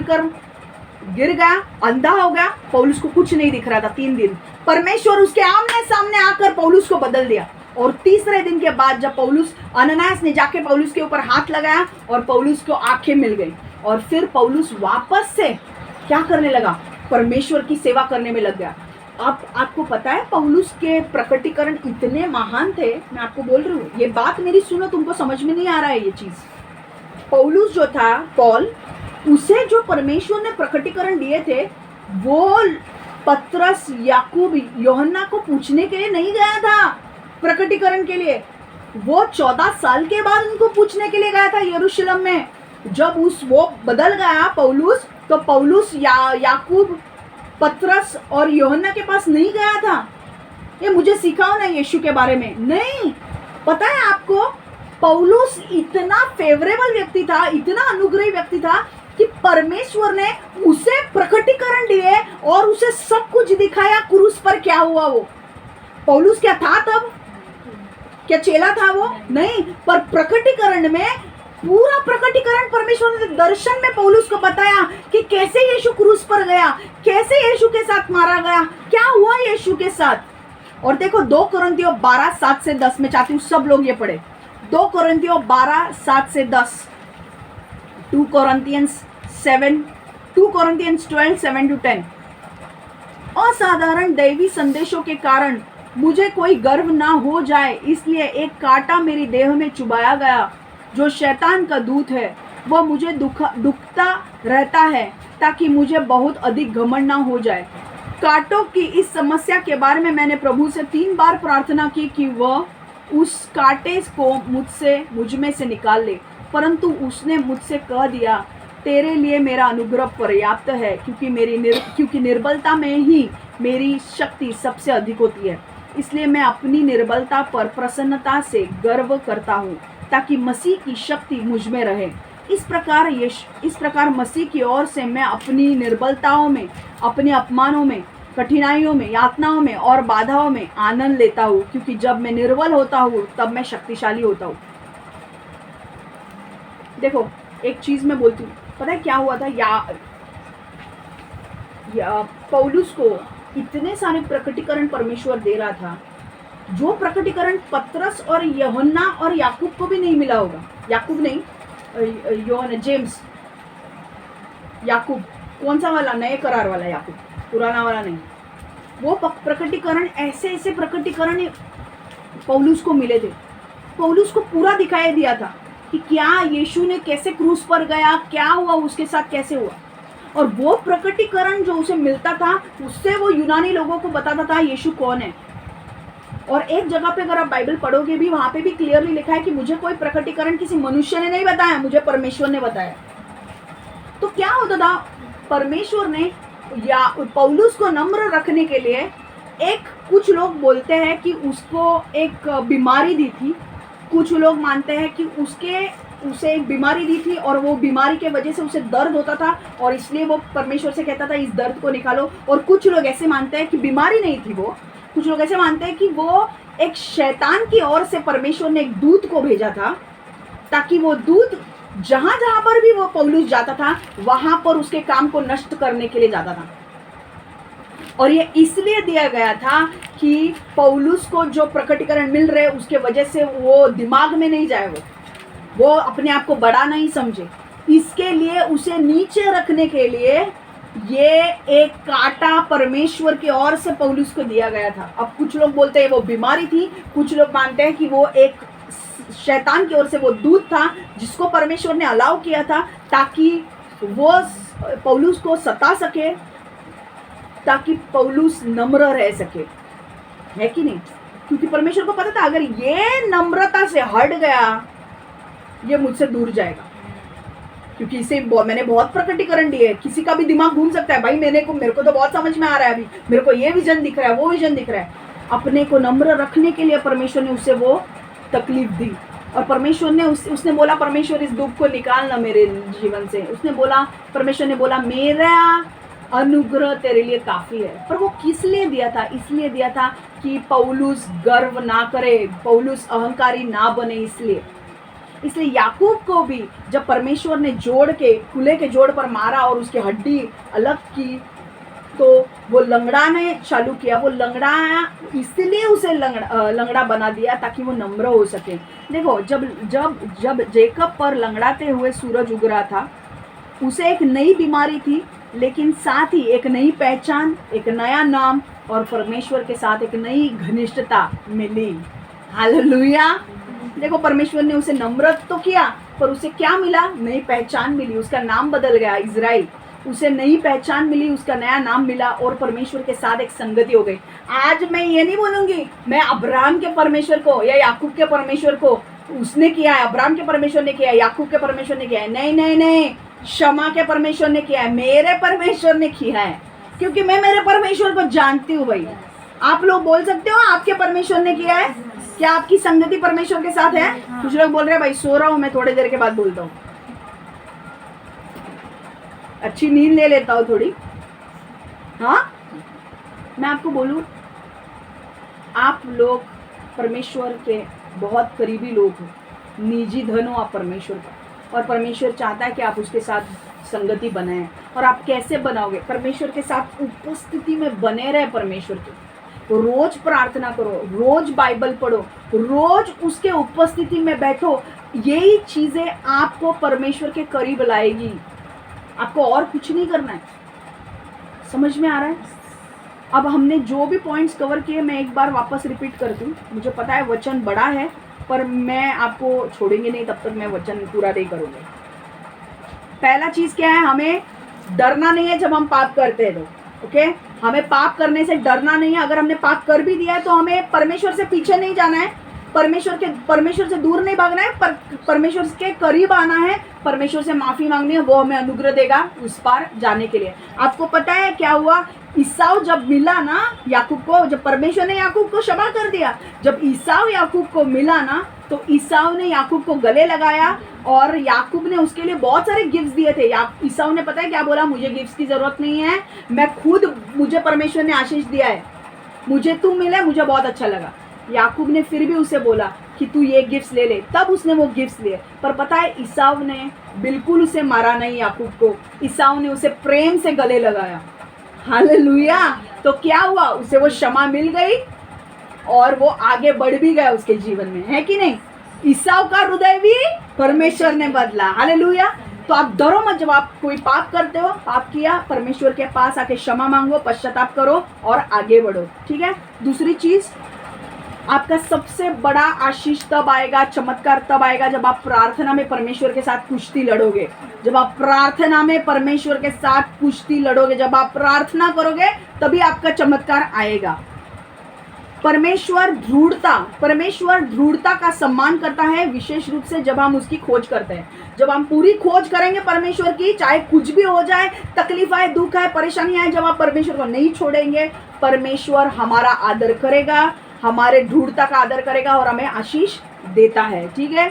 गया, अंधा हो गया। पौलुस को कुछ नहीं दिख रहा था 3 दिन। परमेश्वर उसके आमने सामने आकर पौलुस को बदल दिया। और तीसरे दिन के बाद जब पौलुस, अननास ने जाके पौलुस के ऊपर हाथ लगाया और पौलुस को आंखें मिल गई। और फिर पौलुस वापस से क्या करने लगा? परमेश्वर की सेवा करने में लग गया। अब आपको पता है पौलुस के प्रकटीकरण इतने महान थे। मैं आपको बोल रही हूँ, ये बात मेरी सुनो, तुमको समझ में नहीं आ रहा है ये चीज। पौलुस जो था, पौल, उसे जो परमेश्वर ने प्रकटीकरण दिए थे, वो पतरस, याकूब, यूहन्ना को पूछने के लिए नहीं गया था प्रकटीकरण के लिए। वो 14 साल के बाद उनको पूछने के लिए गया था यरूशलेम में। जब वो बदल गया पौलुस, तो पौलुस याकूब, पतरस और यूहन्ना के पास नहीं गया था, ये मुझे सिखाओ ना यीशु के बारे में, नहीं। पता है आपको, पौलुस इतना फेवरेबल व्यक्ति था, इतना अनुग्रही व्यक्ति था कि परमेश्वर ने उसे प्रकटीकरण दिए और उसे सब कुछ दिखाया क्रूस पर क्या हुआ। वो पौलुस क्या था तब? क्या चेला था वो? नहीं, पर प्रकटीकरण में पूरा प्रकटीकरण परमेश्वर ने दर्शन में पौलुस को बताया कि कैसे यीशु क्रूस पर गया, कैसे यीशु के साथ मारा गया, क्या हुआ यीशु के साथ। और देखो 2 कोरिन्थियों 12:7 से 10 में चाहती हूँ सब लोग ये पढ़े। 2 कोरिन्थियों 12:7 से 10, 2 Corinthians 12:7-10। असाधारण दैवी संदेशों के कारण मुझे कोई गर्व ना हो जाए, इसलिए एक कांटा मेरी देह में चुभाया गया, जो शैतान का दूत है। वह मुझे दुखता रहता है ताकि मुझे बहुत अधिक घमंड ना हो जाए। कांटों की इस समस्या के बारे में मैंने प्रभु से 3 बार प्रार्थना की कि वह उस कांटे को मुझ में से निकाल ले, परंतु उसने मुझसे कह दिया, तेरे लिए मेरा अनुग्रह पर्याप्त है, क्योंकि निर्बलता में ही मेरी शक्ति सबसे अधिक होती है। इसलिए मैं अपनी निर्बलता पर प्रसन्नता से गर्व करता हूँ, ताकि मसीह की शक्ति मुझ में रहे। इस प्रकार मसीह की ओर से मैं अपनी निर्बलताओं में, अपने अपमानों में, कठिनाइयों में, यातनाओं में और बाधाओं में आनंद लेता हूँ, क्योंकि जब मैं निर्बल होता हूँ तब मैं शक्तिशाली होता हूँ। देखो एक चीज मैं बोलती हूँ, पता है क्या हुआ था? पौलुस को इतने सारे प्रकटीकरण परमेश्वर दे रहा था, जो प्रकटीकरण पतरस और यूहन्ना और याकूब को भी नहीं मिला होगा। याकूब नहीं, यूहन्ना, जेम्स, याकूब कौन सा वाला? नए करार वाला याकूब, पुराना वाला नहीं। वो प्रकटीकरण, ऐसे प्रकटीकरण पौलुस को मिले थे। पौलुस को पूरा दिखाई दिया था कि क्या यीशु ने कैसे क्रूस पर गया, क्या हुआ उसके साथ, कैसे हुआ। और वो प्रकटीकरण जो उसे मिलता था, उससे वो यूनानी लोगों को बताता था यीशु कौन है। और एक जगह पे अगर आप बाइबल पढ़ोगे भी, वहां पे भी क्लियरली लिखा है कि मुझे कोई प्रकटीकरण किसी मनुष्य ने नहीं बताया, मुझे परमेश्वर ने बताया। तो क्या होता था? परमेश्वर ने या पौलुस को नम्र रखने के लिए, कुछ लोग बोलते हैं कि उसको एक बीमारी दी थी, कुछ लोग मानते हैं कि उसे एक बीमारी दी थी और वो बीमारी के वजह से उसे दर्द होता था और इसलिए वो परमेश्वर से कहता था इस दर्द को निकालो। और कुछ लोग ऐसे मानते हैं कि बीमारी नहीं थी वो, कुछ लोग ऐसे मानते हैं कि वो एक शैतान की ओर से परमेश्वर ने एक दूत को भेजा था, ताकि वो दूत जहां जहां पर भी वो पौलुस जाता था वहां पर उसके काम को नष्ट करने के लिए जाता था। और ये इसलिए दिया गया था कि पौलुस को जो प्रकटीकरण मिल रहे उसके वजह से वो दिमाग में नहीं जाए, वो अपने आप को बड़ा नहीं समझे। इसके लिए उसे नीचे रखने के लिए ये एक कांटा परमेश्वर की ओर से पौलुस को दिया गया था। अब कुछ लोग बोलते हैं वो बीमारी थी, कुछ लोग मानते हैं कि वो एक शैतान की ओर से वो दूत था जिसको परमेश्वर ने अलाउ किया था, ताकि वो पौलुस को सता सके, ताकि पौलुस नम्र रह सके, है कि नहीं? क्योंकि परमेश्वर को पता था अगर ये नम्रता से हट गया, ये मुझसे दूर जाएगा। क्योंकि इसे मैंने बहुत प्रकटीकरण दिए है, किसी का भी दिमाग घूम सकता है। भाई मेरे को तो बहुत समझ में आ रहा है, अभी मेरे को ये विजन दिख रहा है, वो विजन दिख रहा है। अपने को नम्र रखने के लिए परमेश्वर ने उसे वो तकलीफ दी। और परमेश्वर ने उसने बोला, परमेश्वर इस दुख को निकालना मेरे जीवन से। उसने बोला, परमेश्वर ने बोला, मेरा अनुग्रह तेरे लिए काफी है। पर वो किस लिए दिया था? इसलिए दिया था कि पौलुस गर्व ना करे, पौलुस अहंकारी ना बने। इसलिए याकूब को भी जब परमेश्वर ने खुले के जोड़ पर मारा और उसकी हड्डी अलग की, तो वो लंगड़ाने चालू किया। वो लंगड़ाया, इसलिए उसे लंगड़ा बना दिया ताकि वो नम्र हो सके। देखो जब जेकब पर लंगड़ाते हुए सूरज उग रहा था, उसे एक नई बीमारी थी, लेकिन साथ ही एक नई पहचान, एक नया नाम और परमेश्वर के साथ एक नई घनिष्ठता मिली। हालेलुया। देखो परमेश्वर ने उसे नम्र तो किया, पर उसे क्या मिला? नई पहचान मिली। उसका नाम बदल गया इज़राइल। उसे नई पहचान मिली, उसका नया नाम मिला और परमेश्वर के साथ एक संगति हो गई। आज मैं ये नहीं बोलूंगी मैं अब्राहम के परमेश्वर को या याकूब के परमेश्वर को उसने किया है, अब्राहम के परमेश्वर ने किया है, याकूब के परमेश्वर ने किया है, नहीं नहीं नहीं, शमा के परमेश्वर ने किया है, मेरे परमेश्वर ने किया है, क्योंकि मैं मेरे परमेश्वर को जानती हूँ। भाई आप लोग बोल सकते हो आपके परमेश्वर ने किया है? क्या आपकी संगति परमेश्वर के साथ है? कुछ लोग बोल रहे हैं भाई सो रहा हूं, मैं थोड़ी देर के बाद बोलता हूँ, अच्छी नींद ले लेता हूँ थोड़ी। हाँ, मैं आपको बोलूं, आप लोग परमेश्वर के बहुत करीबी लोग हो, निजी धन हो आप परमेश्वर का, और परमेश्वर चाहता है कि आप उसके साथ संगति बनाएं। और आप कैसे बनाओगे? परमेश्वर के साथ उपस्थिति में बने रहे परमेश्वर के, रोज प्रार्थना करो, रोज बाइबल पढ़ो, रोज उसके उपस्थिति में बैठो। यही चीजें आपको परमेश्वर के करीब लाएगी, आपको और कुछ नहीं करना है। समझ में आ रहा है? अब हमने जो भी पॉइंट्स कवर किए मैं एक बार वापस रिपीट करती हूँ। मुझे पता है वचन बड़ा है, पर मैं आपको छोड़ेंगे नहीं तब तक मैं वचन पूरा नहीं करूँगी। पहला चीज क्या है? हमें डरना नहीं है जब हम पाप करते हैं तो, ओके? हमें पाप करने से डरना नहीं है। अगर हमने पाप कर भी दिया है तो हमें परमेश्वर से पीछे नहीं जाना है, परमेश्वर से दूर नहीं भागना है, परमेश्वर के करीब आना है, परमेश्वर से माफी मांगनी है, वो हमें अनुग्रह देगा उस पार जाने के लिए। आपको पता है क्या हुआ? ईसाऊ जब मिला ना याकूब को, जब परमेश्वर ने याकूब को क्षमा कर दिया, जब ईसाऊ याकूब को मिला ना तो ईसाऊ ने याकूब को गले लगाया और याकूब ने उसके लिए बहुत सारे गिफ्ट्स दिए थे। ईसाऊ ने पता है क्या बोला? मुझे गिफ्ट्स की जरूरत नहीं है, मुझे परमेश्वर ने आशीष दिया है, मुझे तू मिले, मुझे बहुत अच्छा लगा। याकूब ने फिर भी उसे बोला कि तू ये गिफ्ट्स ले ले, तब उसने वो गिफ्ट्स लिए। पर पता है ईसाऊ ने बिल्कुल उसे मारा नहीं याकूब को, ईसाऊ ने उसे प्रेम से गले लगाया। हालेलुया! तो क्या हुआ? उसे वो क्षमा मिल गई और वो आगे बढ़ भी गया उसके जीवन में, है कि नहीं? ईसाऊ का हृदय भी परमेश्वर ने बदला। हालेलुया! तो आप डरो मत, जब आप कोई पाप करते हो, पाप किया, परमेश्वर के पास आके क्षमा मांगो, पश्चाताप करो और आगे बढ़ो, ठीक है? दूसरी चीज, आपका सबसे बड़ा आशीष तब आएगा, चमत्कार तब आएगा जब आप प्रार्थना में परमेश्वर के साथ कुश्ती लड़ोगे। जब आप प्रार्थना में परमेश्वर के साथ कुश्ती लड़ोगे, जब आप प्रार्थना करोगे, तभी आपका चमत्कार आएगा। परमेश्वर दृढ़ता का सम्मान करता है, विशेष रूप से जब हम उसकी खोज करते हैं। जब हम पूरी खोज करेंगे परमेश्वर की, चाहे कुछ भी हो जाए, तकलीफ आए, दुख आए, परेशानी आए, जब आप परमेश्वर को नहीं छोड़ेंगे, परमेश्वर हमारा आदर करेगा, हमारे दृढ़ता का आदर करेगा और हमें आशीष देता है, ठीक है?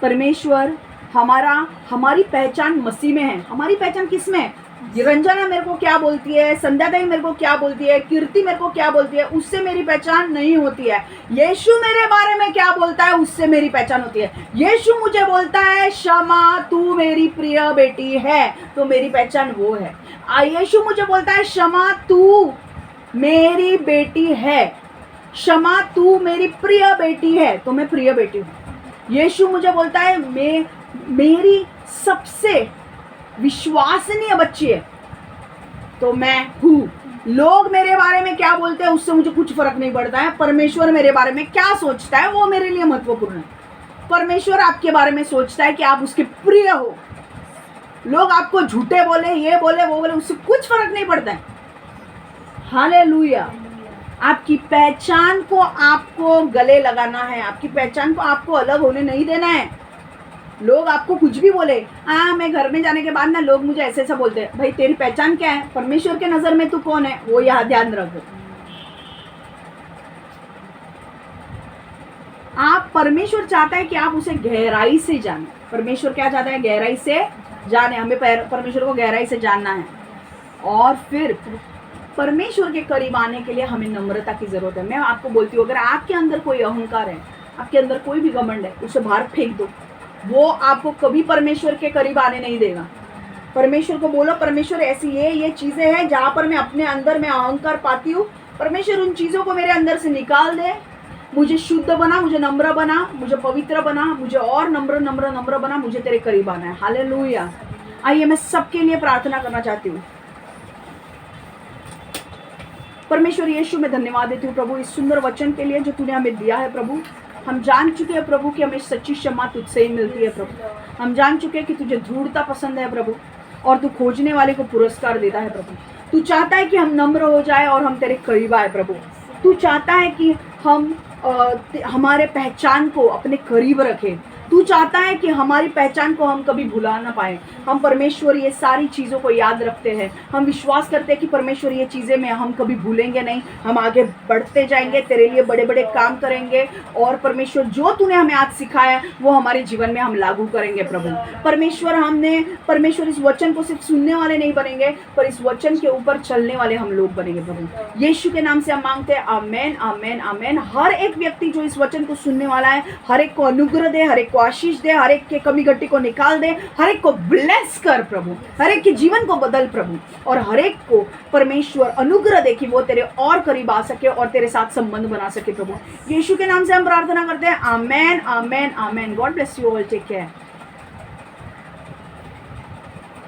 परमेश्वर हमारी पहचान मसीह में है। हमारी पहचान किस में है? रंजना मेरे को क्या बोलती है, संध्या देवी मेरे को क्या बोलती है, कीर्ति मेरे को क्या बोलती है, उससे मेरी पहचान नहीं होती है। यीशु मेरे बारे में क्या बोलता है, उससे मेरी पहचान होती है। यीशु मुझे बोलता है शमा तू मेरी प्रिय बेटी है, तो मेरी पहचान वो है। यीशु मुझे बोलता है शमा तू मेरी बेटी है, क्षमा तू मेरी प्रिय बेटी है, तो मैं प्रिय बेटी हूँ। यीशु मुझे बोलता है मेरी सबसे विश्वसनीय बच्ची है, तो मैं हूँ। लोग मेरे बारे में क्या बोलते हैं उससे मुझे कुछ फर्क नहीं पड़ता है। परमेश्वर मेरे बारे में क्या सोचता है वो मेरे लिए महत्वपूर्ण है। परमेश्वर आपके बारे में सोचता है कि आप उसके प्रिय हो। लोग आपको झूठे बोले, ये बोले, वो बोले, उससे कुछ फर्क नहीं पड़ता है। हालेलुया! आपकी पहचान को आपको गले लगाना है, आपकी पहचान को आपको अलग होने नहीं देना है। लोग आपको कुछ भी बोले, मैं घर में जाने के बाद ना लोग मुझे ऐसे ऐसा बोलते हैं, भाई तेरी पहचान क्या है? परमेश्वर के नजर में तू कौन है, वो यहाँ ध्यान रखो। आप परमेश्वर चाहता है कि आप उसे गहराई से जाने। परमेश्वर क्या चाहता है? गहराई से जाने। हमें परमेश्वर को गहराई से जानना है। और फिर परमेश्वर के करीब आने के लिए हमें नम्रता की जरूरत है। मैं आपको बोलती हूँ, अगर आपके अंदर कोई अहंकार है, आपके अंदर कोई भी घमंड है, उसे बाहर फेंक दो। वो आपको कभी परमेश्वर के करीब आने नहीं देगा। परमेश्वर को बोलो, परमेश्वर ऐसी ये चीजें हैं जहाँ पर मैं अपने अंदर में अहंकार पाती हूँ, परमेश्वर उन चीजों को मेरे अंदर से निकाल दे। मुझे शुद्ध बना, मुझे नम्र बना, मुझे पवित्र बना, मुझे और नम्र बना, मुझे तेरे करीब आना है। हालेलुया! आइए मैं सबके लिए प्रार्थना करना चाहती हूँ। परमेश्वर यीशु मैं धन्यवाद देती हूँ प्रभु इस सुंदर वचन के लिए जो तूने हमें दिया है। प्रभु हम जान चुके हैं प्रभु कि हमें सच्ची क्षमा तुझसे ही मिलती है। प्रभु हम जान चुके हैं कि तुझे दृढ़ता पसंद है। प्रभु और तू खोजने वाले को पुरस्कार देता है प्रभु। तू चाहता है कि हम नम्र हो जाए और हम तेरे करीब आए प्रभु। तू चाहता है कि हम हमारे पहचान को अपने करीब रखें। तू चाहता है कि हमारी पहचान को हम कभी भुला ना पाए। हम परमेश्वर ये सारी चीज़ों को याद रखते हैं। हम विश्वास करते हैं कि परमेश्वर ये चीज़ें में हम कभी भूलेंगे नहीं। हम आगे बढ़ते जाएंगे, तेरे लिए बड़े बड़े काम करेंगे और परमेश्वर जो तूने हमें आज सिखाया है वो हमारे जीवन में हम लागू करेंगे प्रभु। परमेश्वर इस वचन को सिर्फ सुनने वाले नहीं बनेंगे, पर इस वचन के ऊपर चलने वाले हम लोग बनेंगे प्रभु। यीशु के नाम से हम मांगते हैं, आमेन आमेन आमेन। हर एक व्यक्ति जो इस वचन को सुनने वाला है, हर एक को अनुग्रह दे, हर एक को आशीष दे, हर एक के कमी घटी को निकाल दे, हर एक को ब्लेस कर प्रभु, हर एक के जीवन को बदल प्रभु, और हर एक को परमेश्वर अनुग्रह दे कि वो तेरे और करीब आ सके और तेरे साथ संबंध बना सके प्रभु। यीशु के नाम से हम प्रार्थना करते हैं, amen amen amen. God bless you all, take care.